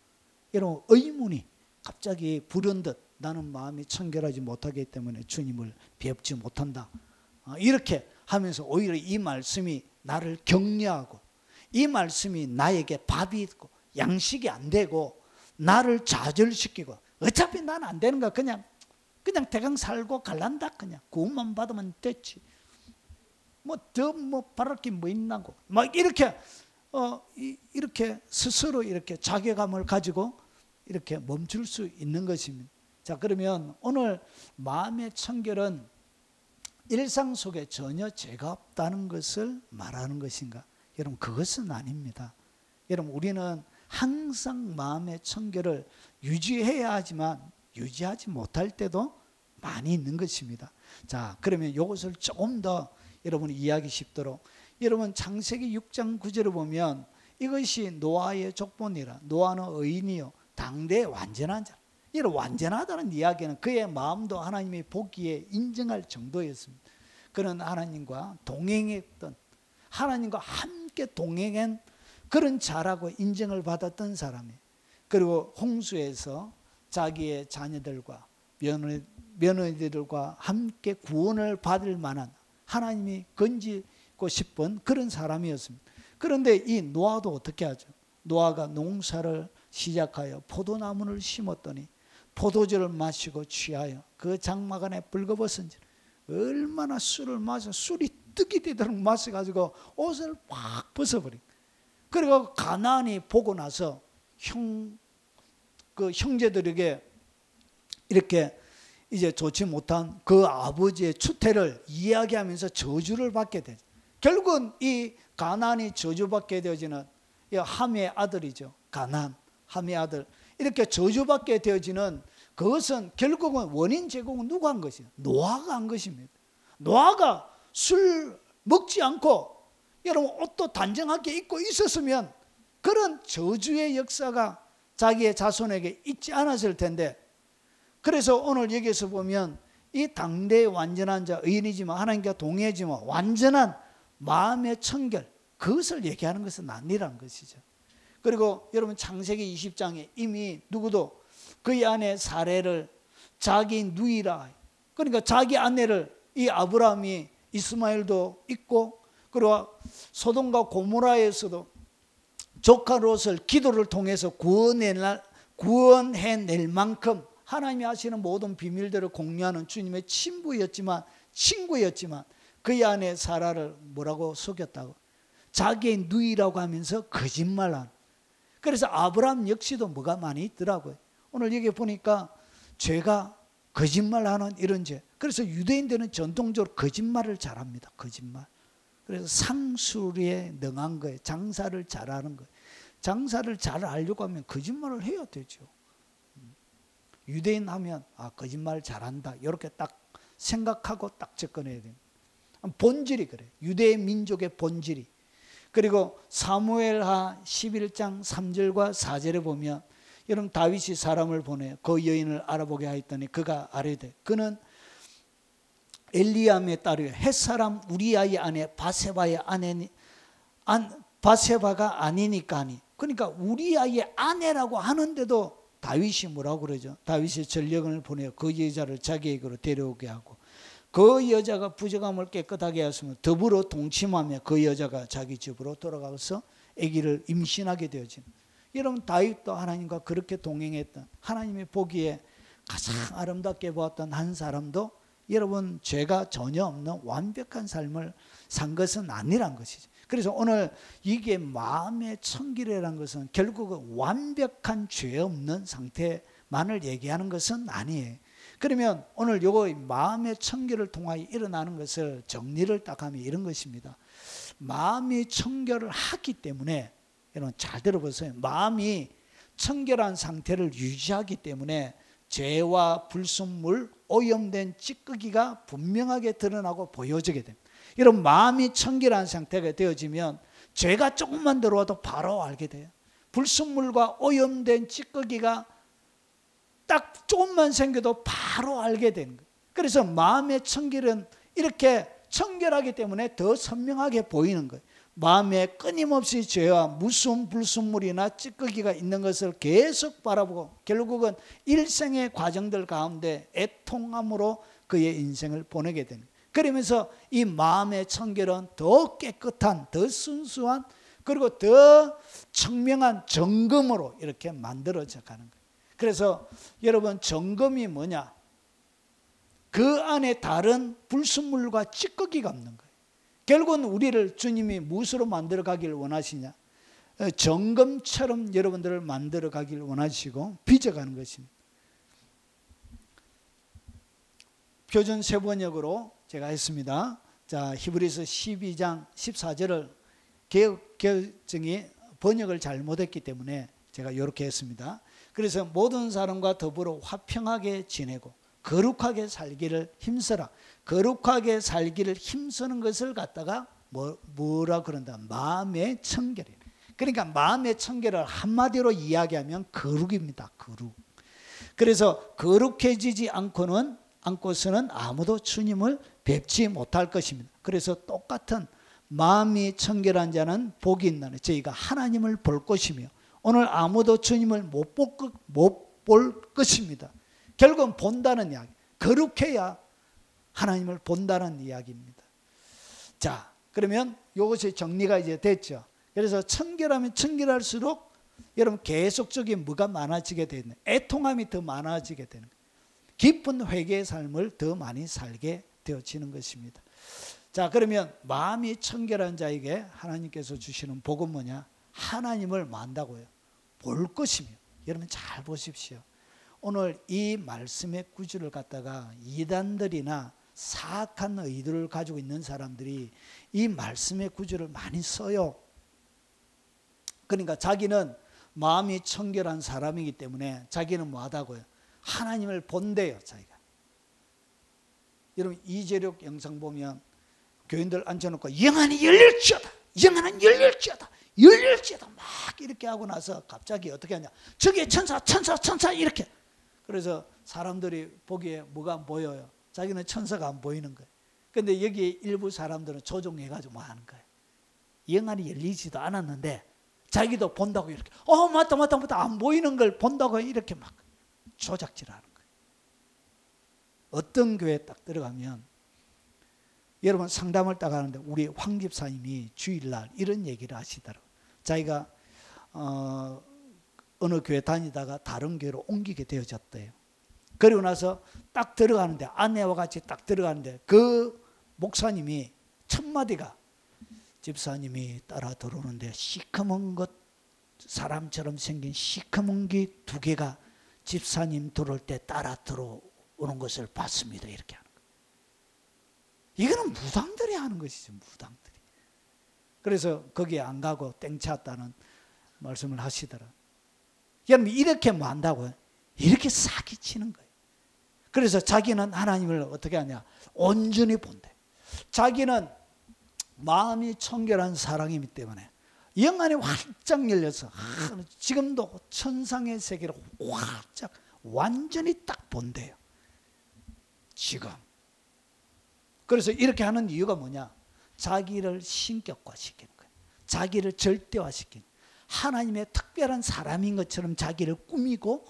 여러분 의문이 갑자기 불현듯 나는 마음이 청결하지 못하기 때문에 주님을 뵙지 못한다. 이렇게 하면서 오히려 이 말씀이 나를 격려하고 이 말씀이 나에게 밥이 있고 양식이 안 되고 나를 좌절시키고 어차피 난 안 되는 거야. 그냥 대강 살고 갈란다. 그냥 구원만 받으면 됐지. 뭐 더 바랄 게 뭐 있나고 막 이렇게 이렇게 스스로 이렇게 자괴감을 가지고 이렇게 멈출 수 있는 것입니다. 자, 그러면 오늘 마음의 청결은 일상 속에 전혀 죄가 없다는 것을 말하는 것인가? 여러분 그것은 아닙니다. 여러분 우리는 항상 마음의 청결을 유지해야 하지만 유지하지 못할 때도 많이 있는 것입니다. 자, 그러면 이것을 조금 더 여러분이 이해하기 쉽도록 여러분 창세기 6장 9절을 보면 이것이 노아의 족본이라. 노아는 의인이요 당대의 완전한 자. 이런 완전하다는 이야기는 그의 마음도 하나님이 보기에 인정할 정도였습니다. 그는 하나님과 동행했던, 하나님과 함께 동행한 그런 자라고 인정을 받았던 사람이에요. 그리고 홍수에서 자기의 자녀들과 며느리들과 함께 구원을 받을 만한 하나님이 건지고 싶은 그런 사람이었습니다. 그런데 이 노아도 어떻게 하죠? 노아가 농사를 시작하여 포도나무를 심었더니 포도주를 마시고 취하여 그 장막 안에 벌거벗은지 얼마나 술을 마셔 술이 뜨기 되도록 마셔가지고 옷을 팍 벗어버린. 그리고 가나안이 보고 나서 그 형제들에게 이렇게 이제 좋지 못한 그 아버지의 추태를 이야기하면서 저주를 받게 되죠. 결국은 이 가나안이 저주받게 되어지는 함의 아들이죠. 가나안, 함의 아들. 이렇게 저주받게 되어지는 그것은 결국은 원인 제공은 누가 한 것이에요? 노아가 한 것입니다. 노아가 술 먹지 않고 여러분 옷도 단정하게 입고 있었으면 그런 저주의 역사가 자기의 자손에게 있지 않았을 텐데, 그래서 오늘 여기서 보면 이 당대의 완전한 자, 의인이지만 하나님과 동행하지만 완전한 마음의 청결, 그것을 얘기하는 것은 아니라는 것이죠. 그리고 여러분 창세기 20장에 이미 누구도 그의 아내 사례를 자기 누이라, 그러니까 자기 아내를 이 아브라함이 이스마엘도 있고, 그리고 소돔과 고모라에서도 조카 롯을 기도를 통해서 구원해낼 만큼 하나님이 하시는 모든 비밀들을 공유하는 주님의 친구였지만 그의 아내 사라를 뭐라고 속였다고? 자기의 누이라고 하면서 거짓말한. 그래서 아브라함 역시도 뭐가 많이 있더라고요. 오늘 여기 보니까 죄가 거짓말하는 이런 죄. 그래서 유대인들은 전통적으로 거짓말을 잘합니다. 거짓말. 그래서 상술에 능한 거예요. 장사를 잘하는 거예요. 장사를 잘 하려고 하면 거짓말을 해야 되죠. 유대인 하면 거짓말 잘한다 이렇게 딱 생각하고 딱 접근해야 됩니다. 본질이 그래요. 유대 민족의 본질이. 그리고 사무엘하 11장 3절과 4절에 보면 여러분 다윗이 사람을 보내요. 그 여인을 알아보게 하였더니 그가 아뢰되 그는 엘리암의 딸이요 햇사람 우리아의 아내 바세바가 아니니까 하니. 그러니까 우리아의 아내라고 하는데도 다윗이 뭐라고 그러죠? 다윗이 전령을 보내어 그 여자를 자기에게로 데려오게 하고 그 여자가 부정함을 깨끗하게 하였으면 더불어 동침하며 그 여자가 자기 집으로 돌아가서 아기를 임신하게 되어진. 여러분 다윗도 하나님과 그렇게 동행했던 하나님이 보기에 가장 아름답게 보았던 한 사람도 여러분 죄가 전혀 없는 완벽한 삶을 산 것은 아니란 것이죠. 그래서 오늘 이게 마음의 청결이라는 것은 결국은 완벽한 죄 없는 상태만을 얘기하는 것은 아니에요. 그러면 오늘 요거 마음의 청결을 통하여 일어나는 것을 정리를 딱 하면 이런 것입니다. 마음이 청결을 하기 때문에 여러분 잘 들어보세요. 마음이 청결한 상태를 유지하기 때문에 죄와 불순물, 오염된 찌꺼기가 분명하게 드러나고 보여지게 됩니다. 여러분 마음이 청결한 상태가 되어지면 죄가 조금만 들어와도 바로 알게 돼요. 불순물과 오염된 찌꺼기가 딱 조금만 생겨도 바로 알게 되는 거예요. 그래서 마음의 청결은 이렇게 청결하기 때문에 더 선명하게 보이는 거예요. 마음에 끊임없이 죄와 무슨 불순물이나 찌꺼기가 있는 것을 계속 바라보고 결국은 일생의 과정들 가운데 애통함으로 그의 인생을 보내게 되는 거예요. 그러면서 이 마음의 청결은 더 깨끗한, 더 순수한, 그리고 더 청명한 정금으로 이렇게 만들어져 가는 거예요. 그래서 여러분 정금이 뭐냐? 그 안에 다른 불순물과 찌꺼기가 없는 거예요. 결국은 우리를 주님이 무엇으로 만들어 가기를 원하시냐? 정금처럼 여러분들을 만들어 가기를 원하시고 빚어가는 것입니다. 표준 세번역으로 제가 했습니다. 자, 히브리서 12장 14절을 개혁개정이 번역을 잘못했기 때문에 제가 이렇게 했습니다. 그래서 모든 사람과 더불어 화평하게 지내고 거룩하게 살기를 힘써라. 거룩하게 살기를 힘쓰는 것을 갖다가 뭐라 그런다? 마음의 청결이에요. 그러니까 마음의 청결을 한마디로 이야기하면 거룩입니다. 거룩. 그래서 거룩해지지 않고서는 아무도 주님을 뵙지 못할 것입니다. 그래서 똑같은 마음이 청결한 자는 복이 있나니 저희가 하나님을 볼 것이며 오늘 아무도 주님을 못 볼 것입니다. 결국은 본다는 이야기. 거룩해야 하나님을 본다는 이야기입니다. 자, 그러면 이것이 정리가 이제 됐죠. 그래서 청결하면 청결할수록 여러분 계속적인 뭐가 많아지게 되는, 애통함이 더 많아지게 되는, 깊은 회개의 삶을 더 많이 살게 되어지는 것입니다. 자, 그러면 마음이 청결한 자에게 하나님께서 주시는 복은 뭐냐? 하나님을 만다고요. 볼 것이며. 여러분 잘 보십시오. 오늘 이 말씀의 구주를 갖다가 이단들이나 사악한 의도를 가지고 있는 사람들이 이 말씀의 구주를 많이 써요. 그러니까 자기는 마음이 청결한 사람이기 때문에 자기는 뭐하다고요? 하나님을 본대요. 자기가. 여러분 이재력 영상 보면 교인들 앉혀놓고 영안이 열릴지어다, 영안은 열릴지어다, 열릴지어다 막 이렇게 하고 나서 갑자기 어떻게 하냐? 저기에 천사 이렇게. 그래서 사람들이 보기에 뭐가 보여요? 자기는 천사가 안 보이는 거예요. 그런데 여기 일부 사람들은 조종해가지고 뭐 하는 거예요? 영안이 열리지도 않았는데 자기도 본다고 이렇게 맞다 안 보이는 걸 본다고 이렇게 막 조작질하는 거예요. 어떤 교회에 딱 들어가면 여러분 상담을 딱 하는데 우리 황 집사님이 주일날 이런 얘기를 하시더라고요. 자기가 어느 교회 다니다가 다른 교회로 옮기게 되어졌대요. 그리고 나서 딱 들어가는데, 아내와 같이 딱 들어가는데 그 목사님이 첫 마디가, 집사님이 따라 들어오는데 시커먼 것, 사람처럼 생긴 시커먼 게 2개가 집사님 들어올 때 따라 들어오는 것을 봤습니다. 이렇게 하는 거예요. 이거는 무당들이 하는 것이죠. 무당들이. 그래서 거기에 안 가고 땡쳤다는 말씀을 하시더라. 여러분, 이렇게 뭐 한다고요? 이렇게 사기치는 거예요. 그래서 자기는 하나님을 어떻게 하냐? 온전히 본대. 자기는 마음이 청결한 사랑이기 때문에 영안이 활짝 열려서 지금도 천상의 세계를 활짝 완전히 딱 본대요. 지금. 그래서 이렇게 하는 이유가 뭐냐? 자기를 신격화시키는 거예요. 자기를 절대화시키는 거예요. 하나님의 특별한 사람인 것처럼 자기를 꾸미고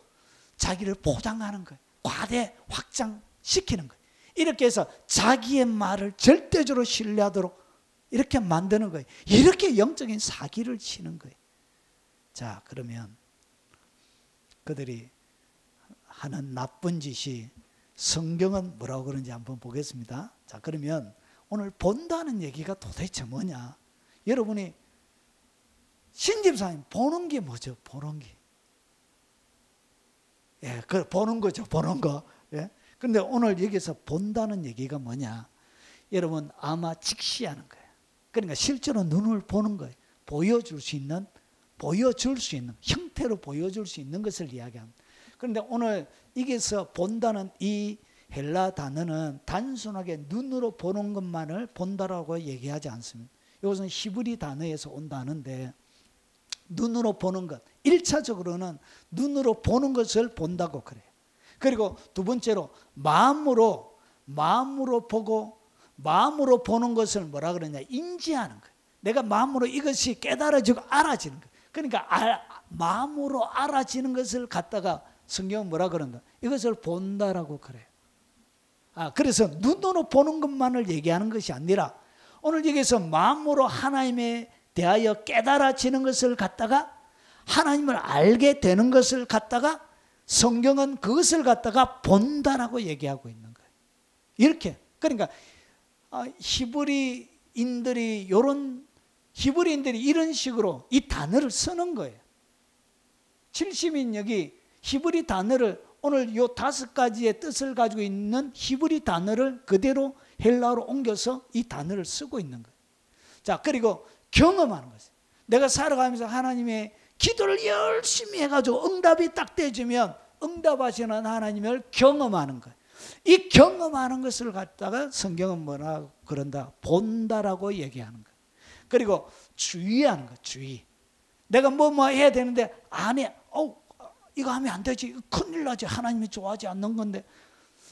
자기를 포장하는 거예요. 과대 확장시키는 거예요. 이렇게 해서 자기의 말을 절대적으로 신뢰하도록 이렇게 만드는 거예요. 이렇게 영적인 사기를 치는 거예요. 자, 그러면 그들이 하는 나쁜 짓이 성경은 뭐라고 그러는지 한번 보겠습니다. 자, 그러면 오늘 본다는 얘기가 도대체 뭐냐? 여러분이 신집사님 보는 게 뭐죠? 보는 게. 예, 그 보는 거죠. 보는 거. 예. 근데 오늘 여기서 본다는 얘기가 뭐냐? 여러분, 아마 직시하는 거예요. 그러니까 실제로 눈을 보는 거예요. 보여줄 수 있는 형태로 보여줄 수 있는 것을 이야기합니다. 그런데 오늘 여기서 본다는 이 헬라 단어는 단순하게 눈으로 보는 것만을 본다라고 얘기하지 않습니다. 이것은 히브리 단어에서 온다는데, 눈으로 보는 것, 1차적으로는 눈으로 보는 것을 본다고 그래요. 그리고 두 번째로 마음으로 보고, 마음으로 보는 것을 뭐라 그러냐? 인지하는 거예요. 내가 마음으로 이것이 깨달아지고 알아지는 거예요. 그러니까 마음으로 알아지는 것을 갖다가 성경은 뭐라 그런다? 이것을 본다라고 그래요. 그래서 눈으로 보는 것만을 얘기하는 것이 아니라 오늘 여기서 마음으로 하나님에 대하여 깨달아지는 것을 갖다가 하나님을 알게 되는 것을 갖다가 성경은 그것을 갖다가 본다라고 얘기하고 있는 거예요. 이렇게. 그러니까 히브리인들이 이런 식으로 이 단어를 쓰는 거예요. 70인 여기 히브리 단어를 오늘 요 5가지의 뜻을 가지고 있는 히브리 단어를 그대로 헬라어로 옮겨서 이 단어를 쓰고 있는 거예요. 자, 그리고 경험하는 거죠. 내가 살아가면서 하나님의 기도를 열심히 해가지고 응답이 딱 되어지면 응답하시는 하나님을 경험하는 거예요. 이 경험하는 것을 갖다가 성경은 뭐라 그런다? 본다라고 얘기하는 거예요. 그리고 주의하는 거예요. 주의. 내가 뭐 해야 되는데 안 해. 이거 하면 안 되지. 큰일 나지. 하나님이 좋아하지 않는 건데.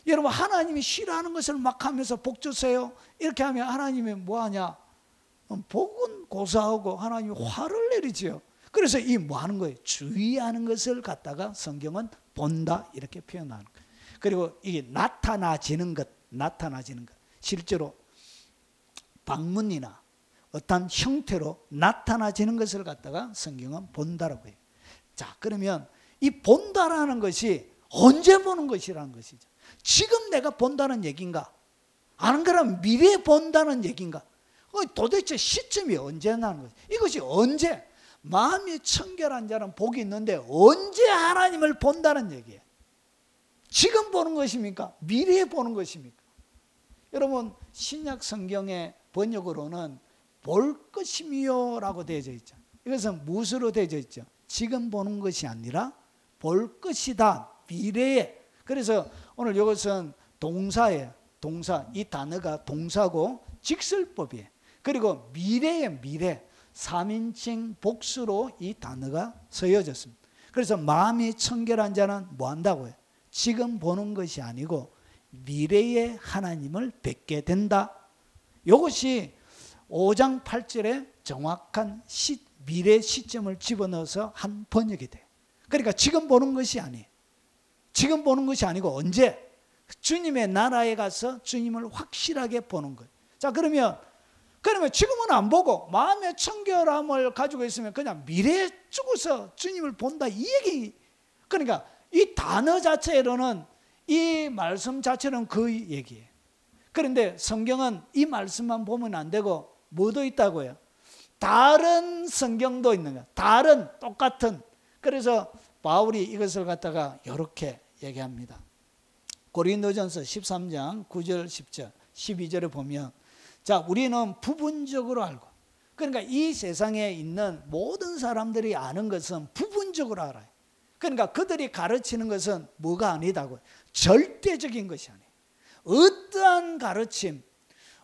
여러분, 하나님이 싫어하는 것을 막 하면서 복 주세요. 이렇게 하면 하나님이 뭐 하냐? 복은 고사하고 하나님이 화를 내리지요. 그래서 이 뭐 하는 거예요? 주의하는 것을 갖다가 성경은 본다 이렇게 표현하는 거예요. 그리고 이게 나타나지는 것. 실제로 방문이나 어떤 형태로 나타나지는 것을 갖다가 성경은 본다라고 해요. 자, 그러면 이 본다라는 것이 언제 보는 것이라는 것이죠. 지금 내가 본다는 얘기인가? 아는 거라면 미래에 본다는 얘기인가? 도대체 시점이 언제 나는 거지? 이것이 언제? 마음이 청결한 자는 복이 있는데 언제 하나님을 본다는 얘기예요? 지금 보는 것입니까? 미래에 보는 것입니까? 여러분, 신약 성경의 번역으로는 볼 것이며라고 되어져 있죠. 이것은 무엇으로 되어져 있죠? 지금 보는 것이 아니라 볼 것이다. 미래에. 그래서 오늘 이것은 동사예요. 동사. 이 단어가 동사고 직설법이에요. 그리고 미래의 미래. 3인칭 복수로 이 단어가 쓰여졌습니다. 그래서 마음이 청결한 자는 뭐 한다고요? 지금 보는 것이 아니고 미래에 하나님을 뵙게 된다. 이것이 5장 8절에 정확한 미래 시점을 집어넣어서 한 번역이 돼요. 그러니까 지금 보는 것이 아니에요. 지금 보는 것이 아니고 언제? 주님의 나라에 가서 주님을 확실하게 보는 거예요. 자, 그러면 그러면 지금은 안 보고 마음의 청결함을 가지고 있으면 그냥 미래에 죽어서 주님을 본다 이 얘기. 그러니까 이 단어 자체로는 이 말씀 자체는 그 얘기예요. 그런데 성경은 이 말씀만 보면 안 되고 뭐도 있다고요? 다른 성경도 있는 거야. 다른 똑같은. 그래서 바울이 이것을 갖다가 이렇게 얘기합니다. 고린도전서 13장 9절 10절 12절에 보면 자, 우리는 부분적으로 알고, 그러니까 이 세상에 있는 모든 사람들이 아는 것은 부분적으로 알아요. 그러니까 그들이 가르치는 것은 뭐가 아니다고, 절대적인 것이 아니에요. 어떠한 가르침,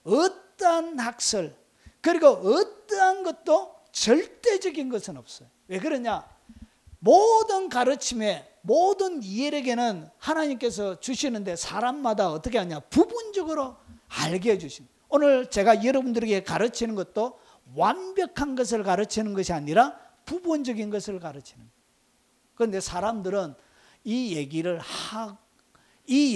어떠한 학설, 그리고 어떠한 것도 절대적인 것은 없어요. 왜 그러냐? 모든 가르침에, 모든 이해력에는 하나님께서 주시는데 사람마다 어떻게 하냐? 부분적으로 알게 해주십니다. 오늘 제가 여러분들에게 가르치는 것도 완벽한 것을 가르치는 것이 아니라 부분적인 것을 가르치는 거예요. 그런데 사람들은 이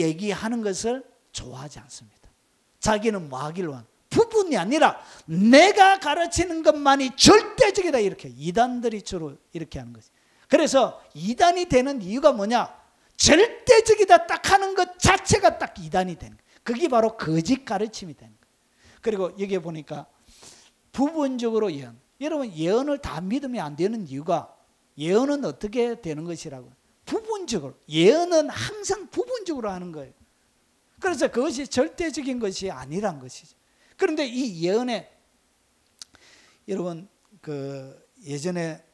얘기하는 것을 좋아하지 않습니다. 자기는 뭐 하기를 원, 부분이 아니라 내가 가르치는 것만이 절대적이다, 이렇게 이단들이 주로 이렇게 하는 거지. 그래서 이단이 되는 이유가 뭐냐? 절대적이다 딱 하는 것 자체가 딱 이단이 되는 거예요. 그게 바로 거짓 가르침이 되는 거예요. 그리고 여기에 보니까 부분적으로 예언. 여러분, 예언을 다 믿으면 안 되는 이유가, 예언은 어떻게 되는 것이라고? 부분적으로. 예언은 항상 부분적으로 하는 거예요. 그래서 그것이 절대적인 것이 아니란 것이죠. 그런데 이 예언에, 여러분 그 예전에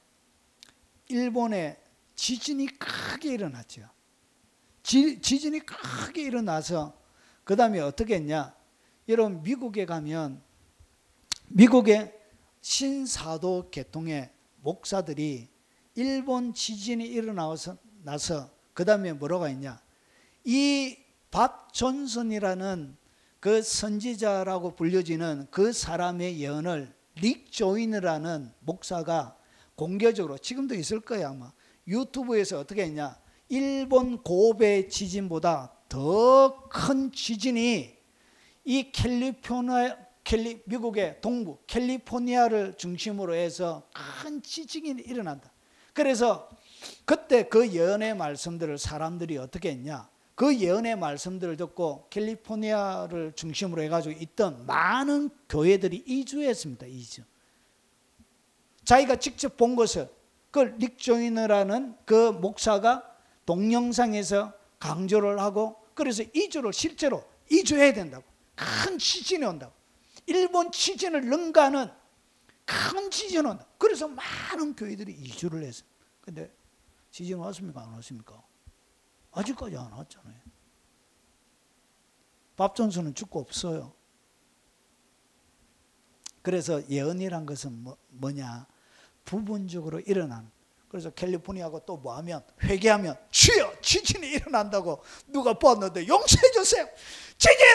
일본에 지진이 크게 일어났죠. 지진이 크게 일어나서 그 다음에 어떻게 했냐? 여러분, 미국에 가면 미국의 신사도 계통의 목사들이 일본 지진이 일어나서 그 다음에 뭐라고 했냐? 이 밥 존슨이라는 그 선지자라고 불려지는 그 사람의 예언을 릭 조이너라는 목사가 공개적으로, 지금도 있을 거야 아마, 유튜브에서 어떻게 했냐? 일본 고베 지진보다 더 큰 지진이 이 미국의 동부 캘리포니아를 중심으로 해서 큰 지진이 일어난다. 그래서 그때 그 예언의 말씀들을 사람들이 어떻게 했냐? 그 예언의 말씀들을 듣고 캘리포니아를 중심으로 해가지고 있던 많은 교회들이 이주했습니다. 이주. 자기가 직접 본 것을 그 릭 조이너라는 그 목사가 동영상에서 강조를 하고, 그래서 이주를 실제로 이주해야 된다고. 큰 지진이 온다고. 일본 지진을 능가하는 큰 지진이 온다. 그래서 많은 교회들이 이주를 했어요. 근데 지진 왔습니까? 안 왔습니까? 아직까지 안 왔잖아요. 밥 존슨은 죽고 없어요. 그래서 예언이란 것은 뭐냐? 부분적으로 일어나는. 그래서 캘리포니아가 또 뭐하면, 회개하면, 주여 지진이 일어난다고 누가 보았는데 용서해 주세요. 지진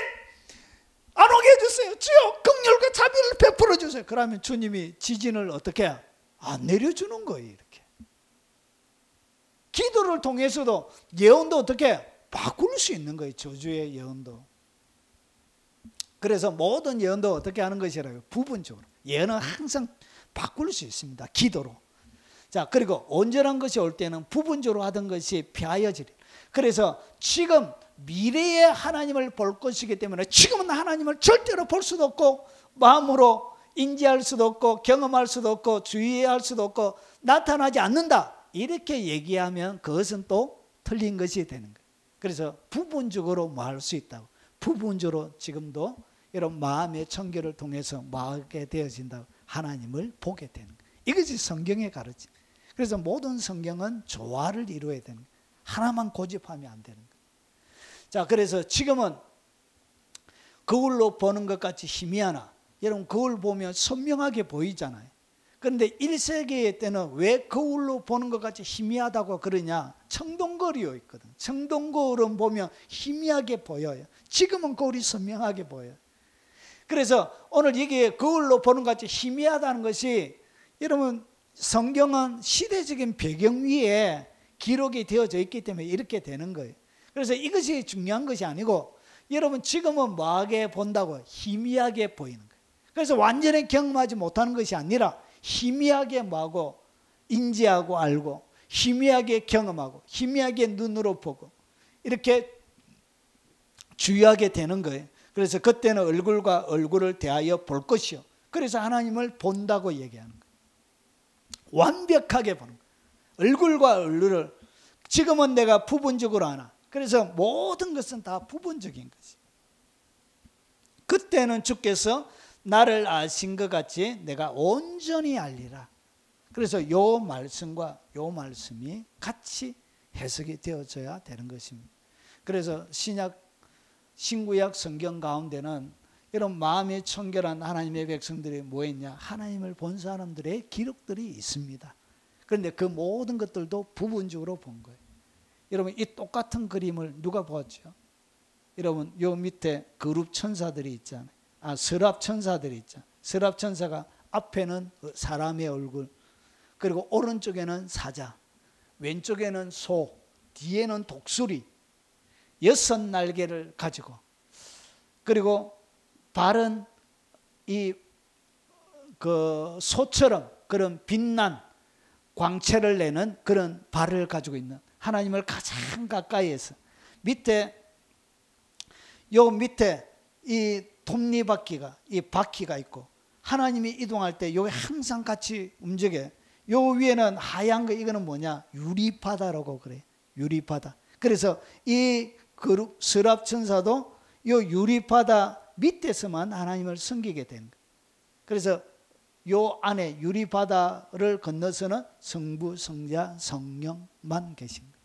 안 오게 해주세요. 주여 긍휼과 자비를 베풀어 주세요. 그러면 주님이 지진을 어떻게 안 내려주는 거예요. 이렇게 기도를 통해서도 예언도 어떻게 바꿀 수 있는 거예요. 저주의 예언도. 그래서 모든 예언도 어떻게 하는 것이라고요? 부분적으로. 예언은 항상 바꿀 수 있습니다. 기도로. 자, 그리고 온전한 것이 올 때는 부분적으로 하던 것이 폐하여지리. 그래서 지금 미래에 하나님을 볼 것이기 때문에 지금은 하나님을 절대로 볼 수도 없고, 마음으로 인지할 수도 없고, 경험할 수도 없고, 주의할 수도 없고, 나타나지 않는다, 이렇게 얘기하면 그것은 또 틀린 것이 되는 거예요. 그래서 부분적으로 뭐 할 수 있다고. 부분적으로 지금도 이런 마음의 청결을 통해서 뭐 하게 되어진다고. 하나님을 보게 되는 거예요. 이것이 성경의 가르침. 그래서 모든 성경은 조화를 이루어야 되는 거예요. 하나만 고집하면 안 되는 거예요. 자, 그래서 지금은 거울로 보는 것 같이 희미하나, 여러분 거울 보면 선명하게 보이잖아요. 그런데 1세기 때는 왜 거울로 보는 것 같이 희미하다고 그러냐? 청동거울이 있거든. 청동거울은 보면 희미하게 보여요. 지금은 거울이 선명하게 보여요. 그래서 오늘 이게 거울로 보는 것 같이 희미하다는 것이, 여러분 성경은 시대적인 배경 위에 기록이 되어져 있기 때문에 이렇게 되는 거예요. 그래서 이것이 중요한 것이 아니고, 여러분 지금은 뭐하게 본다고? 희미하게 보이는 거예요. 그래서 완전히 경험하지 못하는 것이 아니라 희미하게 뭐하고 인지하고 알고 희미하게 경험하고 희미하게 눈으로 보고 이렇게 주의하게 되는 거예요. 그래서 그때는 얼굴과 얼굴을 대하여 볼 것이요. 그래서 하나님을 본다고 얘기하는 거예요. 완벽하게 보는 거예요. 얼굴과 얼굴을 지금은 내가 부분적으로 하나. 그래서 모든 것은 다 부분적인 거지. 그때는 주께서 나를 아신 것 같이 내가 온전히 알리라. 그래서 요 말씀과 요 말씀이 같이 해석이 되어져야 되는 것입니다. 그래서 신구약 성경 가운데는 이런 마음이 청결한 하나님의 백성들이 뭐했냐? 하나님을 본 사람들의 기록들이 있습니다. 그런데 그 모든 것들도 부분적으로 본 거예요. 여러분 이 똑같은 그림을 누가 보았죠? 여러분 요 밑에 그룹 천사들이 있잖아요. 서랍 천사들이 있잖아요. 서랍 천사가 앞에는 사람의 얼굴, 그리고 오른쪽에는 사자, 왼쪽에는 소, 뒤에는 독수리, 6날개를 가지고, 그리고 발은 이 소처럼 그런 빛난 광채를 내는 그런 발을 가지고 있는 하나님을 가장 가까이에서 요 밑에 이 톱니바퀴가 이 바퀴가 있고 하나님이 이동할 때 여기 항상 같이 움직여요. 요 위에는 하얀 거 이거는 뭐냐? 유리바다라고 그래요. 유리바다. 그래서 이 그룹 서랍 천사도 요 유리바다 밑에서만 하나님을 섬기게 된 거예요. 그래서 요 안에 유리바다를 건너서는 성부, 성자, 성령만 계신 거예요.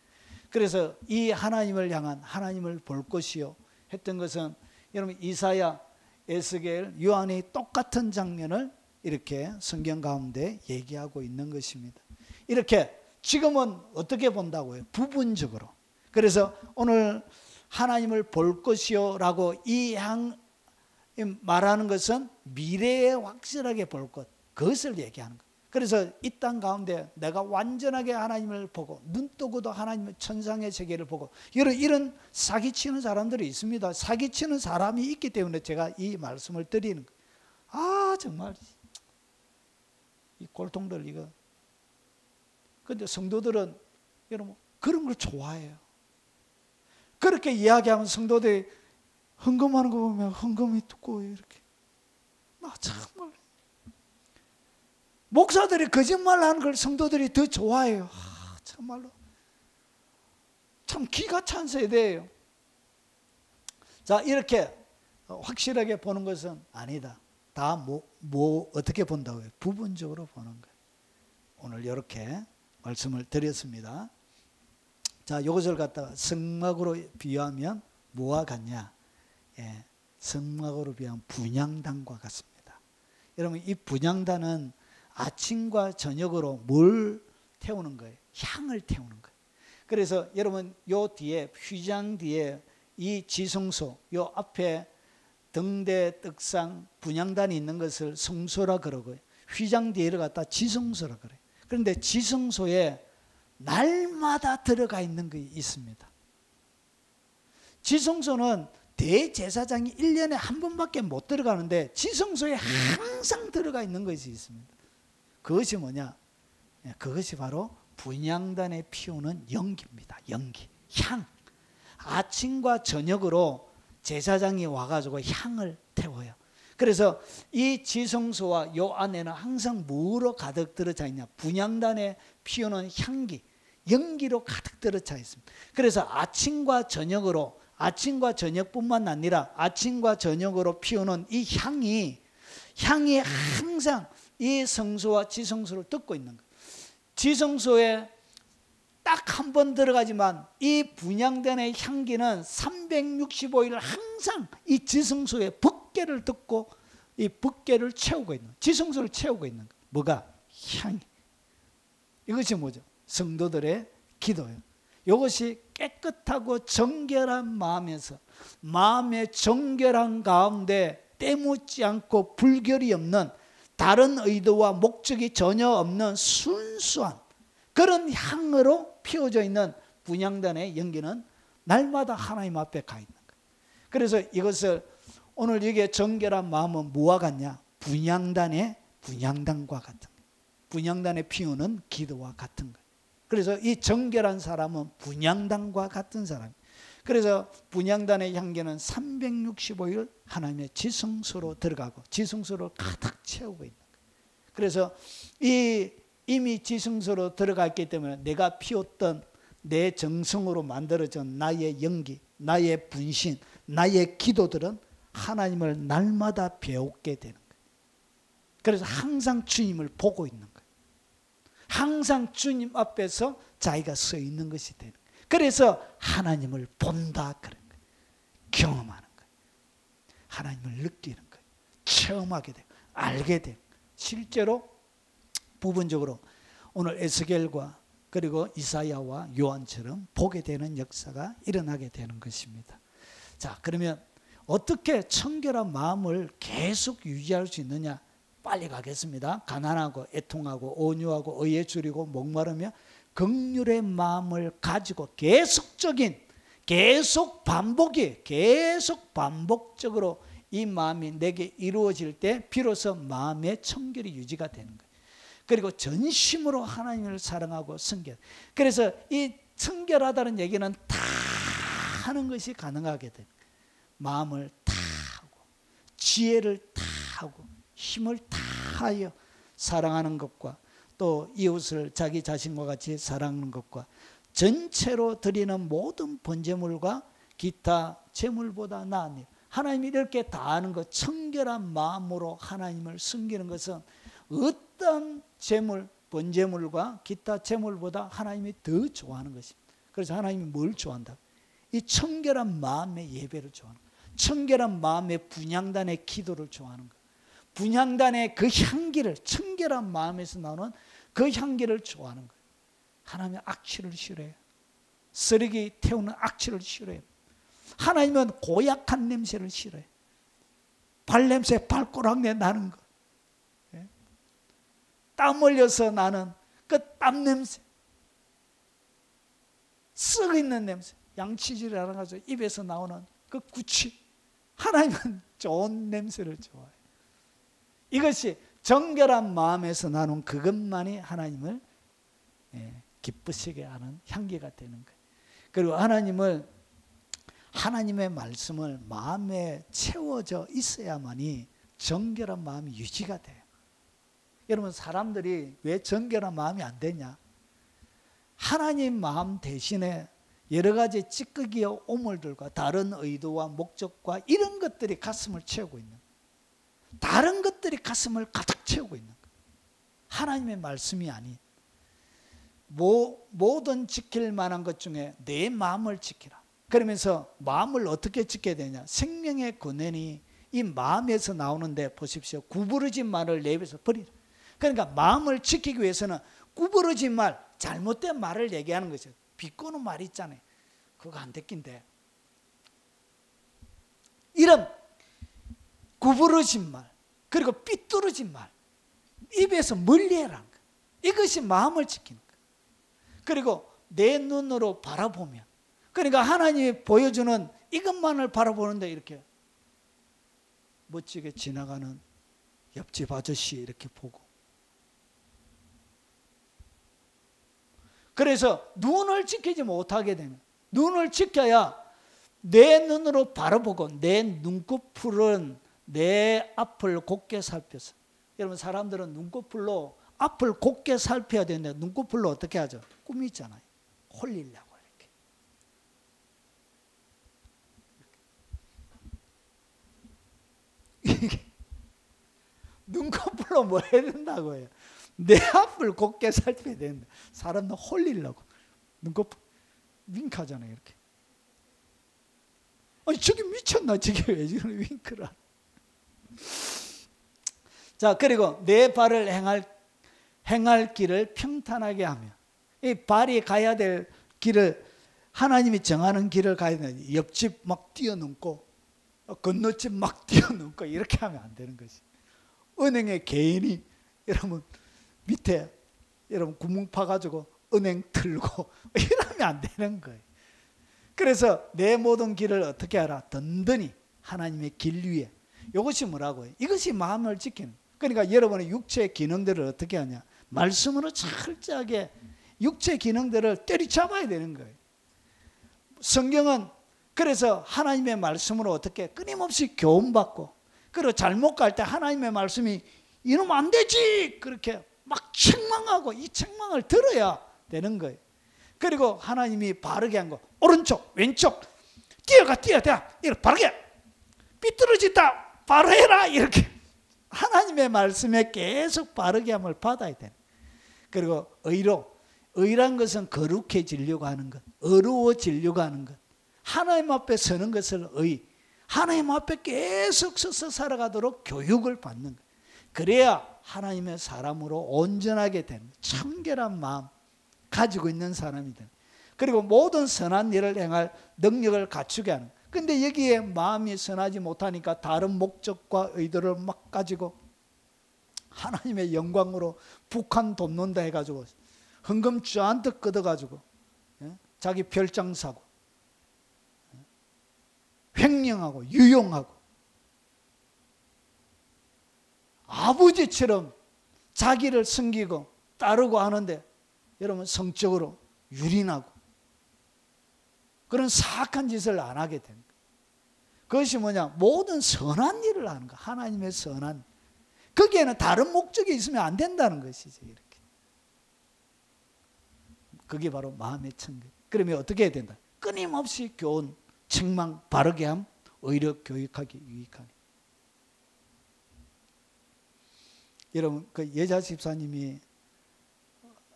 그래서 이 하나님을 향한 하나님을 볼 것이요 했던 것은 여러분 이사야, 에스겔, 요한이 똑같은 장면을 이렇게 성경 가운데 얘기하고 있는 것입니다. 이렇게 지금은 어떻게 본다고요? 부분적으로. 그래서 오늘 하나님을 볼 것이요 라고 말하는 것은 미래에 확실하게 볼 것, 그것을 얘기하는 것. 그래서 이 땅 가운데 내가 완전하게 하나님을 보고 눈 뜨고도 하나님의 천상의 세계를 보고 이런 사기치는 사람들이 있습니다. 사기치는 사람이 있기 때문에 제가 이 말씀을 드리는 거예요. 정말 이 골통들 이거. 근데 성도들은 여러분 그런 걸 좋아해요. 그렇게 이야기하면 성도들이 헌금하는 거 보면 헌금이 두꺼워요. 이렇게. 정말 목사들이 거짓말하는 걸 성도들이 더 좋아해요. 정말로 참 기가 찬 세대예요. 자, 이렇게 확실하게 보는 것은 아니다. 다 어떻게 본다고요? 부분적으로 보는 거예요. 오늘 이렇게 말씀을 드렸습니다. 자, 이것을 갖다가 성막으로 비유하면 뭐와 같냐? 성막으로 비유하면 분향단과 같습니다. 여러분 이 분향단은 아침과 저녁으로 뭘 태우는 거예요? 향을 태우는 거예요. 그래서 여러분 요 뒤에 휘장 뒤에 이 지성소 요 앞에 등대 떡상 분향단이 있는 것을 성소라 그러고요. 휘장 뒤에를 갖다 지성소라 그래요. 그런데 지성소에 날마다 들어가 있는 게 있습니다. 지성소는 대제사장이 1년에 한 번밖에 못 들어가는데 지성소에 항상 들어가 있는 것이 있습니다. 그것이 뭐냐? 그것이 바로 분향단에 피우는 연기입니다. 연기, 향. 아침과 저녁으로 제사장이 와가지고 향을 태워요. 그래서 이 지성소와 요 안에는 항상 뭐로 가득 들어차 있냐? 분향단에 피우는 향기, 연기로 가득 들어차 있습니다. 그래서 아침과 저녁뿐만 아니라 아침과 저녁으로 피우는 이 향이 항상 이 성소와 지성소를 덮고 있는 거예요. 지성소에 딱 한 번 들어가지만 이 분향단의 향기는 365일 항상 이 지성소에 붓개를 덮고 이 붓개를 채우고 있는 거예요. 지성소를 채우고 있는 거예요. 뭐가? 향이. 이것이 뭐죠? 성도들의 기도예요. 이것이 깨끗하고 정결한 마음에서 마음의 정결한 가운데 때묻지 않고 불결이 없는 다른 의도와 목적이 전혀 없는 순수한 그런 향으로 피워져 있는 분향단의 연기는 날마다 하나님 앞에 가 있는 거예요. 그래서 이것을 오늘 이게 정결한 마음은 뭐와 같냐? 분향단과 같은 거예요. 분향단에 피우는 기도와 같은 거예요. 그래서 이 정결한 사람은 분향단과 같은 사람이에요. 그래서 분향단의 향기는 365일 하나님의 지성소로 들어가고 지성소를 가득 채우고 있는 거예요. 그래서 이미 지성소로 들어갔기 때문에 내가 피웠던 내 정성으로 만들어진 나의 연기, 나의 분신, 나의 기도들은 하나님을 날마다 배우게 되는 거예요. 그래서 항상 주님을 보고 있는 거예요. 항상 주님 앞에서 자기가 서 있는 것이 되는 거예요. 그래서 하나님을 본다 그런 거예요. 경험하는 거예요. 하나님을 느끼는 거예요. 체험하게 되고 알게 되고 실제로 부분적으로 오늘 에스겔과 그리고 이사야와 요한처럼 보게 되는 역사가 일어나게 되는 것입니다. 자, 그러면 어떻게 청결한 마음을 계속 유지할 수 있느냐? 빨리 가겠습니다. 가난하고 애통하고 온유하고 의에 줄이고 목마르며 긍휼의 마음을 가지고 계속 반복적으로 이 마음이 내게 이루어질 때 비로소 마음의 청결이 유지가 되는 거예요. 그리고 전심으로 하나님을 사랑하고 섬겨. 그래서 이 청결하다는 얘기는 다 하는 것이 가능하게 돼요. 마음을 다 하고 지혜를 다 하고 힘을 다하여 사랑하는 것과 또 이웃을 자기 자신과 같이 사랑하는 것과 전체로 드리는 모든 번제물과 기타 제물보다 나으니 하나님이 이렇게 다 하는 것, 청결한 마음으로 하나님을 섬기는 것은 어떤 제물, 번제물과 기타 제물보다 하나님이 더 좋아하는 것입니다. 그래서 하나님이 뭘 좋아한다? 이 청결한 마음의 예배를 좋아하는 거예요. 청결한 마음의 분향단의 기도를 좋아하는 거예요. 분향단의 그 향기를, 청결한 마음에서 나오는 그 향기를 좋아하는 거예요. 하나님은 악취를 싫어해요. 쓰레기 태우는 악취를 싫어해요. 하나님은 고약한 냄새를 싫어해요. 발냄새, 발꼬락내 나는 거, 땀 흘려서 나는 그 땀 냄새, 썩어 있는 냄새, 양치질을 하면서 입에서 나오는 그 구취, 하나님은 좋은 냄새를 좋아해요. 이것이 정결한 마음에서 나는 그것만이 하나님을 기쁘시게 하는 향기가 되는 거예요. 그리고 하나님의 말씀을 마음에 채워져 있어야만이 정결한 마음이 유지가 돼요. 여러분, 사람들이 왜 정결한 마음이 안 되냐? 하나님 마음 대신에 여러 가지 찌꺼기와 오물들과 다른 의도와 목적과 이런 것들이 가슴을 채우고 있는 거예요. 다른 것들이 가슴을 가득 채우고 있는 거예요. 하나님의 말씀이 아닌 모든 지킬 만한 것 중에 내 마음을 지키라. 그러면서 마음을 어떻게 지켜야 되냐? 생명의 근원이 이 마음에서 나오는데 보십시오. 구부러진 말을 내 입에서 버리라. 그러니까 마음을 지키기 위해서는 구부러진 말, 잘못된 말을 얘기하는 것이죠. 비꼬는 말이 있잖아요. 그거 안 됐긴데. 이런 구부러진 말, 그리고 삐뚤어진 말, 입에서 멀리해라는 거예요. 이것이 마음을 지키는 거예요. 그리고 내 눈으로 바라보면, 그러니까 하나님이 보여주는 이것만을 바라보는데 이렇게 멋지게 지나가는 옆집 아저씨 이렇게 보고, 그래서 눈을 지키지 못하게 되면, 눈을 지켜야 내 눈으로 바라보고 내 눈꺼풀은 내 앞을 곱게 살펴서, 여러분 사람들은 눈꺼풀로 앞을 곱게 살펴야 되는데 눈꺼풀로 어떻게 하죠? 꿈이 있잖아요. 홀리려고 이렇게. 눈꺼풀로 뭐 해야 된다고 해요? 내 앞을 곱게 살펴야 되는데 사람들 홀리려고 눈꺼풀 윙크하잖아요. 이렇게. 아니 저게 미쳤나? 저게 왜 저런 윙크를 하나? 자, 그리고 내 발을 행할 길을 평탄하게 하며, 이 발이 가야 될 길을, 하나님이 정하는 길을 가야 되는, 옆집 막 뛰어넘고 건너집 막 뛰어넘고 이렇게 하면 안 되는 것이. 은행에 개인이 여러분 밑에 여러분 구멍 파가지고 은행 틀고 이러면 안 되는 거예요. 그래서 내 모든 길을 어떻게 하라? 든든히 하나님의 길 위에, 이것이 뭐라고요? 이것이 마음을 지키는. 그러니까 여러분의 육체의 기능들을 어떻게 하냐? 말씀으로 철저하게 육체 기능들을 때리잡아야 되는 거예요. 성경은 그래서 하나님의 말씀으로 어떻게 끊임없이 교훈받고, 그리고 잘못 갈 때 하나님의 말씀이 이러면 안 되지! 그렇게 막 책망하고 이 책망을 들어야 되는 거예요. 그리고 하나님이 바르게 한 거, 오른쪽, 왼쪽, 뛰어가, 이렇게 바르게, 삐뚤어졌다, 바로 해라, 이렇게. 하나님의 말씀에 계속 바르게 함을 받아야 돼. 그리고 의란 것은 거룩해지려고 하는 것, 어려워지려고 하는 것, 하나님 앞에 서는 것을 하나님 앞에 계속 서서 살아가도록 교육을 받는 것. 그래야 하나님의 사람으로 온전하게 되는, 청결한 마음 가지고 있는 사람이 되는. 그리고 모든 선한 일을 행할 능력을 갖추게 하는. 근데 여기에 마음이 선하지 못하니까 다른 목적과 의도를 막 가지고 하나님의 영광으로 북한 돕는다 해가지고 헌금 쫙한턱 걷어가지고 자기 별장 사고 횡령하고 유용하고 아버지처럼 자기를 섬기고 따르고 하는데 여러분 성적으로 유린하고 그런 사악한 짓을 안 하게 됩니다. 그것이 뭐냐? 모든 선한 일을 하는 거. 하나님의 선한. 거기에는 다른 목적이 있으면 안 된다는 것이죠. 이렇게. 그게 바로 마음의 청결. 그러면 어떻게 해야 된다? 끊임없이 교훈, 책망, 바르게 함, 의력 교육하기 유익하니. 여러분, 그 여자 집사님이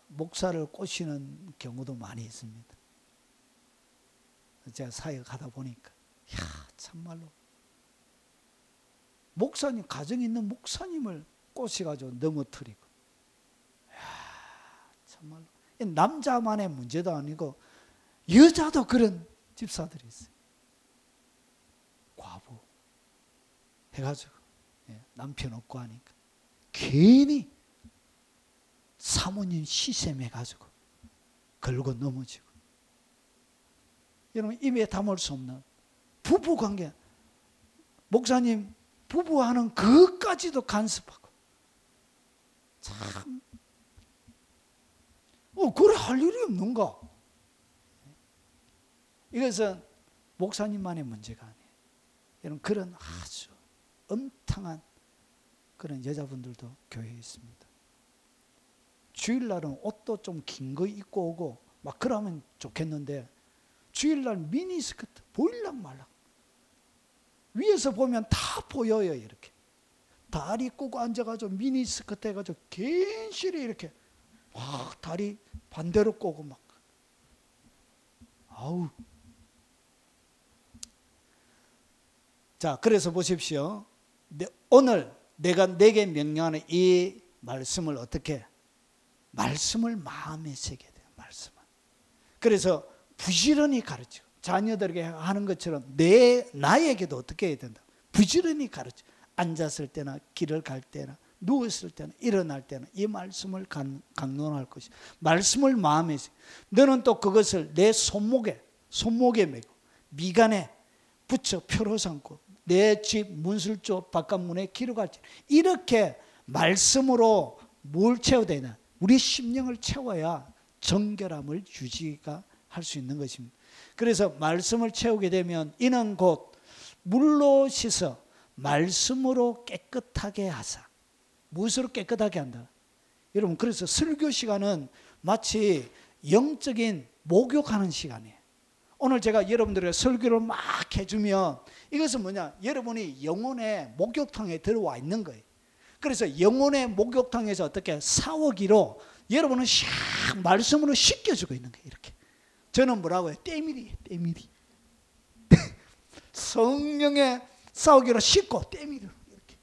목사를 꼬시는 경우도 많이 있습니다. 제가 사역하다 보니까 참말로 목사님, 가정 있는 목사님을 꼬시가지고 넘어뜨리고, 참말로 남자만의 문제도 아니고 여자도 그런 집사들이 있어요. 과부 해가지고 남편 없고 하니까 괜히 사모님 시샘해가지고 걸고 넘어지고. 여러분, 입에 담을 수 없는 부부관계, 목사님 부부하는 그것까지도 간섭하고. 참 그래 할 일이 없는가? 이것은 목사님만의 문제가 아니에요. 여러분, 그런 아주 엄탕한 그런 여자분들도 교회에 있습니다. 주일날은 옷도 좀 긴 거 입고 오고 막 그러면 좋겠는데 주일날 미니스커트 보일락 말락, 위에서 보면 다 보여요. 이렇게 다리 꼬고 앉아가지고 미니스커트 해가지고 괜시리 이렇게 막 다리 반대로 꼬고 막, 아우. 자, 그래서 보십시오. 오늘 내가 내게 명령하는 이 말씀을 어떻게? 말씀을 마음에 새게 돼요. 말씀은. 그래서 부지런히 가르치고, 자녀들에게 하는 것처럼 나에게도 어떻게 해야 된다? 부지런히 가르치고, 앉았을 때나 길을 갈 때나 누웠을 때나 일어날 때나 이 말씀을 강론할 것이. 말씀을 마음에 새고, 너는 또 그것을 내 손목에 메고 미간에 붙여 표로 삼고 내 집 문술조 바깥문에 기록할지. 이렇게 말씀으로 뭘 채워야 되냐? 우리 심령을 채워야 정결함을 유지가 할 수 있는 것입니다. 그래서 말씀을 채우게 되면 이는 곧 물로 씻어 말씀으로 깨끗하게 하사. 무엇으로 깨끗하게 한다? 여러분, 그래서 설교 시간은 마치 영적인 목욕하는 시간이에요. 오늘 제가 여러분들에게 설교를 막 해주면 이것은 뭐냐? 여러분이 영혼의 목욕탕에 들어와 있는 거예요. 그래서 영혼의 목욕탕에서 어떻게 샤워기로 여러분은 샥 말씀으로 씻겨주고 있는 거예요. 이렇게. 저는 뭐라고 해요? 때밀이. 성령의 샤워기로 씻고 때밀이로 이렇게.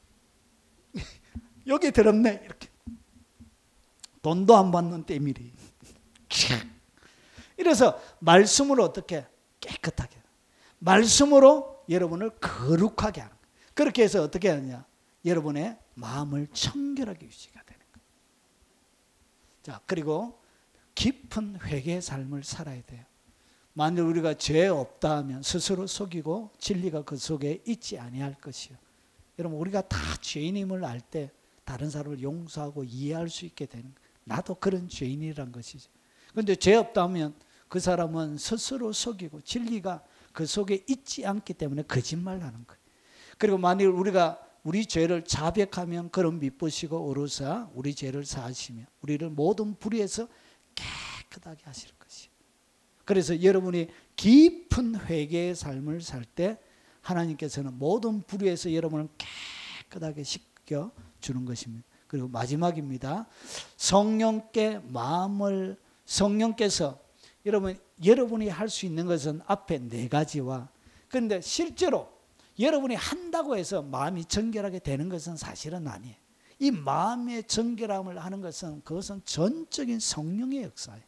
여기 들었네. 이렇게. 돈도 안 받는 때밀이. 이래서 말씀으로 어떻게 깨끗하게, 말씀으로 여러분을 거룩하게 하는 거예요. 그렇게 해서 어떻게 하느냐? 여러분의 마음을 청결하게 유지가 되는 거예요. 자, 그리고 깊은 회개의 삶을 살아야 돼요. 만일 우리가 죄 없다 하면 스스로 속이고 진리가 그 속에 있지 아니할 것이요. 여러분 우리가 다 죄인임을 알 때 다른 사람을 용서하고 이해할 수 있게 되는 거예요. 나도 그런 죄인이란 것이죠. 그런데 죄 없다면 그 사람은 스스로 속이고 진리가 그 속에 있지 않기 때문에 거짓말하는 거예요. 그리고 만일 우리가 우리 죄를 자백하면 그런 미쁘시고 어루사 우리 죄를 사하시며 우리를 모든 불의에서 깨끗하게 하실 것이에요. 그래서 여러분이 깊은 회개의 삶을 살 때 하나님께서는 모든 불의에서 여러분을 깨끗하게 씻겨주는 것입니다. 그리고 마지막입니다. 성령께서 여러분이 할 수 있는 것은 앞에 4가지와 그런데 실제로 여러분이 한다고 해서 마음이 정결하게 되는 것은 사실은 아니에요. 이 마음의 정결함을 하는 것은 그것은 전적인 성령의 역사예요.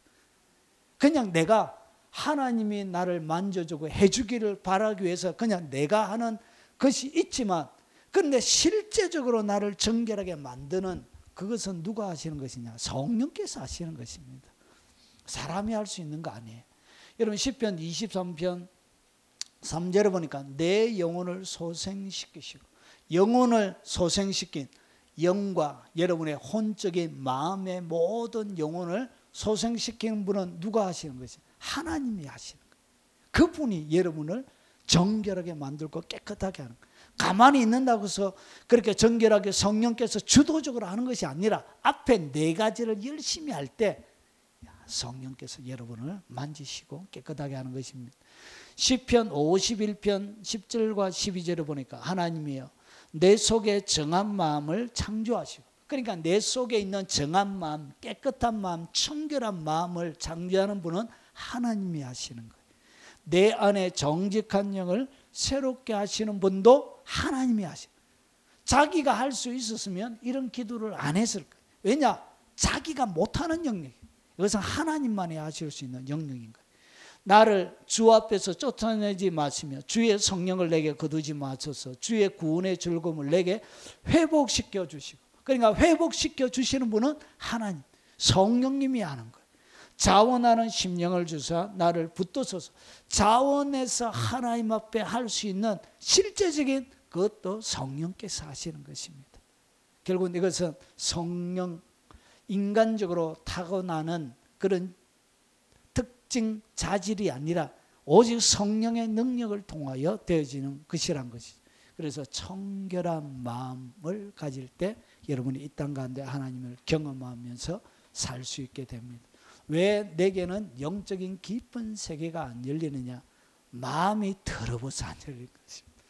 그냥 내가 하나님이 나를 만져주고 해주기를 바라기 위해서 그냥 내가 하는 것이 있지만 그런데 실제적으로 나를 정결하게 만드는 그것은 누가 하시는 것이냐? 성령께서 하시는 것입니다. 사람이 할 수 있는 거 아니에요. 여러분 시편 23편 3절에 보니까 내 영혼을 소생시키시고 영혼을 소생시킨 영과 여러분의 혼적인 마음의 모든 영혼을 소생시키는 분은 누가 하시는 것이에요? 하나님이 하시는 거예요. 그분이 여러분을 정결하게 만들고 깨끗하게 하는 거예요. 가만히 있는다고 해서 그렇게 정결하게 성령께서 주도적으로 하는 것이 아니라 앞에 4가지를 열심히 할 때 성령께서 여러분을 만지시고 깨끗하게 하는 것입니다. 시편 51편 10절과 12절에 보니까 하나님이여 내 속에 정한 마음을 창조하시고 그러니까 내 속에 있는 정한 마음, 깨끗한 마음, 청결한 마음을 창조하는 분은 하나님이 하시는 거예요. 내 안에 정직한 영을 새롭게 하시는 분도 하나님이 하시는 거예요. 자기가 할 수 있었으면 이런 기도를 안 했을 거예요. 왜냐? 자기가 못하는 영역이에요. 이것은 하나님만이 하실 수 있는 영역인 거예요. 나를 주 앞에서 쫓아내지 마시며 주의 성령을 내게 거두지 마소서. 주의 구원의 즐거움을 내게 회복시켜 주시고 그러니까 회복시켜 주시는 분은 하나님 성령님이 하는 거예요. 자원하는 심령을 주사 나를 붙드소서. 자원해서 하나님 앞에 할 수 있는 실제적인 그것도 성령께서 하시는 것입니다. 결국 이것은 성령 인간적으로 타고나는 그런 특징 자질이 아니라 오직 성령의 능력을 통하여 되어지는 것이란 것이죠. 그래서 청결한 마음을 가질 때 여러분이 이 땅 가운데 하나님을 경험하면서 살 수 있게 됩니다. 왜 내게는 영적인 깊은 세계가 안 열리느냐? 마음이 더러워서 안 열리는 것입니다.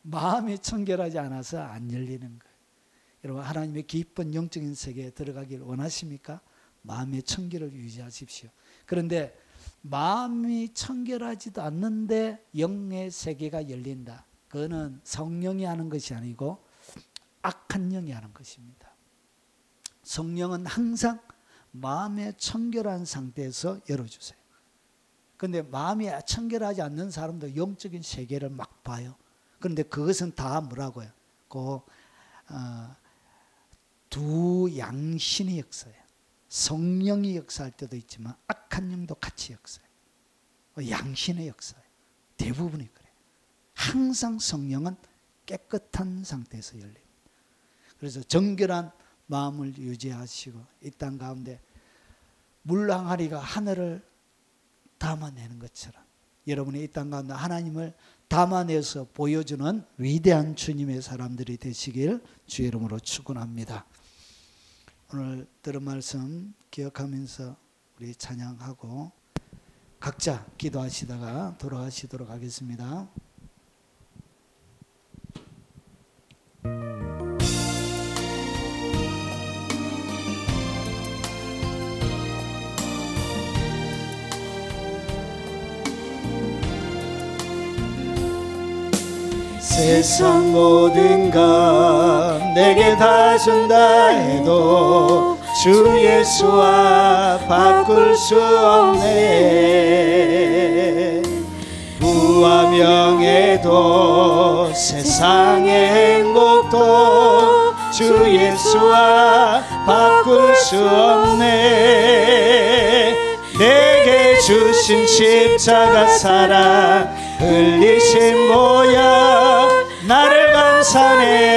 마음이 청결하지 않아서 안 열리는 거예요. 여러분 하나님의 깊은 영적인 세계에 들어가기를 원하십니까? 마음의 청결을 유지하십시오. 그런데 마음이 청결하지도 않는데 영의 세계가 열린다. 그거는 성령이 하는 것이 아니고 악한 영이 하는 것입니다. 성령은 항상 마음의 청결한 상태에서 열어주세요. 그런데 마음이 청결하지 않는 사람도 영적인 세계를 막 봐요. 그런데 그것은 다 뭐라고요? 두 양신의 역사예요. 성령이 역사할 때도 있지만 악한 영도 같이 역사해요. 양신의 역사예요. 대부분이 그래요. 항상 성령은 깨끗한 상태에서 열립니다. 그래서 정결한 마음을 유지하시고 이 땅 가운데 물항아리가 하늘을 담아내는 것처럼 여러분이 이 땅 가운데 하나님을 담아내서 보여주는 위대한 주님의 사람들이 되시길 주의 이름으로 축원합니다. 오늘 들은 말씀 기억하면서 우리 찬양하고 각자 기도하시다가 돌아가시도록 하겠습니다. 세상 모든 것 내게 다 준다 해도 주 예수와 바꿀 수 없네. 부와 명예도 세상의 행복도 주 예수와 바꿀 수 없네. 내게 주신 십자가 사랑 흘리신 보혈 나를 감싸네.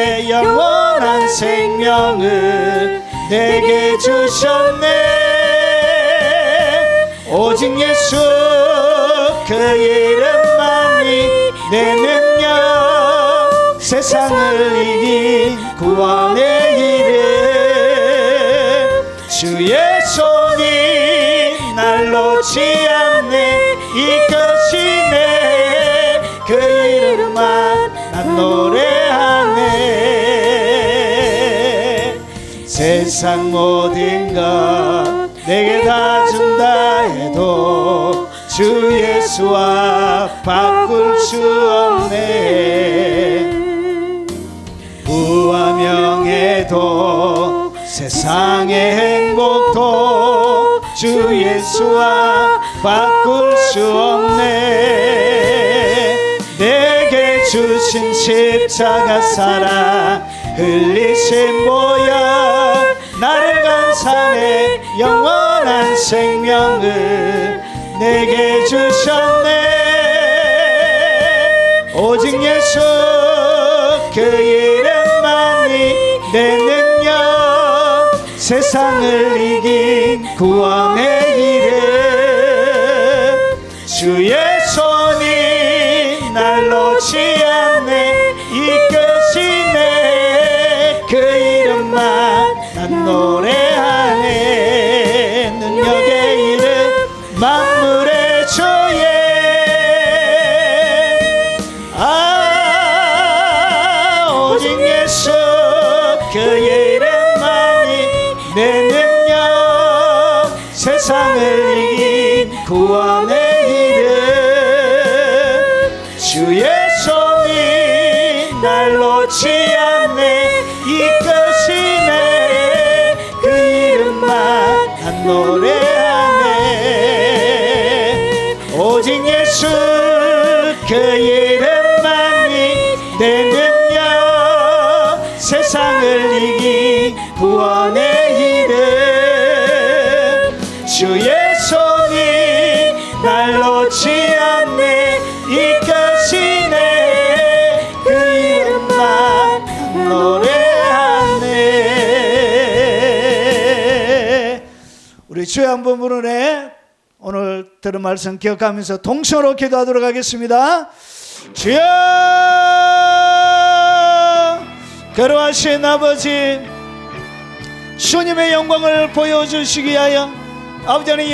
생명을 내게 주셨네. 오직 예수 그 이름만이 내 능력, 세상을 이긴 구원의 이름. 주의 손이 날 놓지 않네. 이끄시네. 그 이름만 난 노래하네. 세상 모든 것 내게 다 준다 해도 주 예수와 바꿀 수 없네. 부와 명예도 세상의 행복도 주 예수와 바꿀 수 없네. 내게 주신 십자가 사랑 흘리신 보혈 나를 감사해 영원한 생명을 내게 주셨네. 오직 예수 그 이름만이 내 능력, 세상을 이긴 구원의 이름. 주의 손이 날 놓지 않네. 이끄시네. 그 이름만 난 노래하네. 능력의 이름 만물의 주의. 오직 예수 그 이름만이 내 능력, 세상을 이긴 구원의 이름. 주의 손이 날 놓지 않네. 이끄시네. 그 이름만 난 노래하네. 오직 예수 그 이름만이 내 능력, 세상을 이긴 구원의 이름. 주의 손이 날 놓지 않네. 이끄시네. 그 이름만 노래하네. 우리 주여 한번 부르네. 오늘 들은 말씀 기억하면서 동성으로 기도하도록 하겠습니다. 주여, 거룩하신 아버지, 주님의 영광을 보여주시기 위하여 아버지 하나님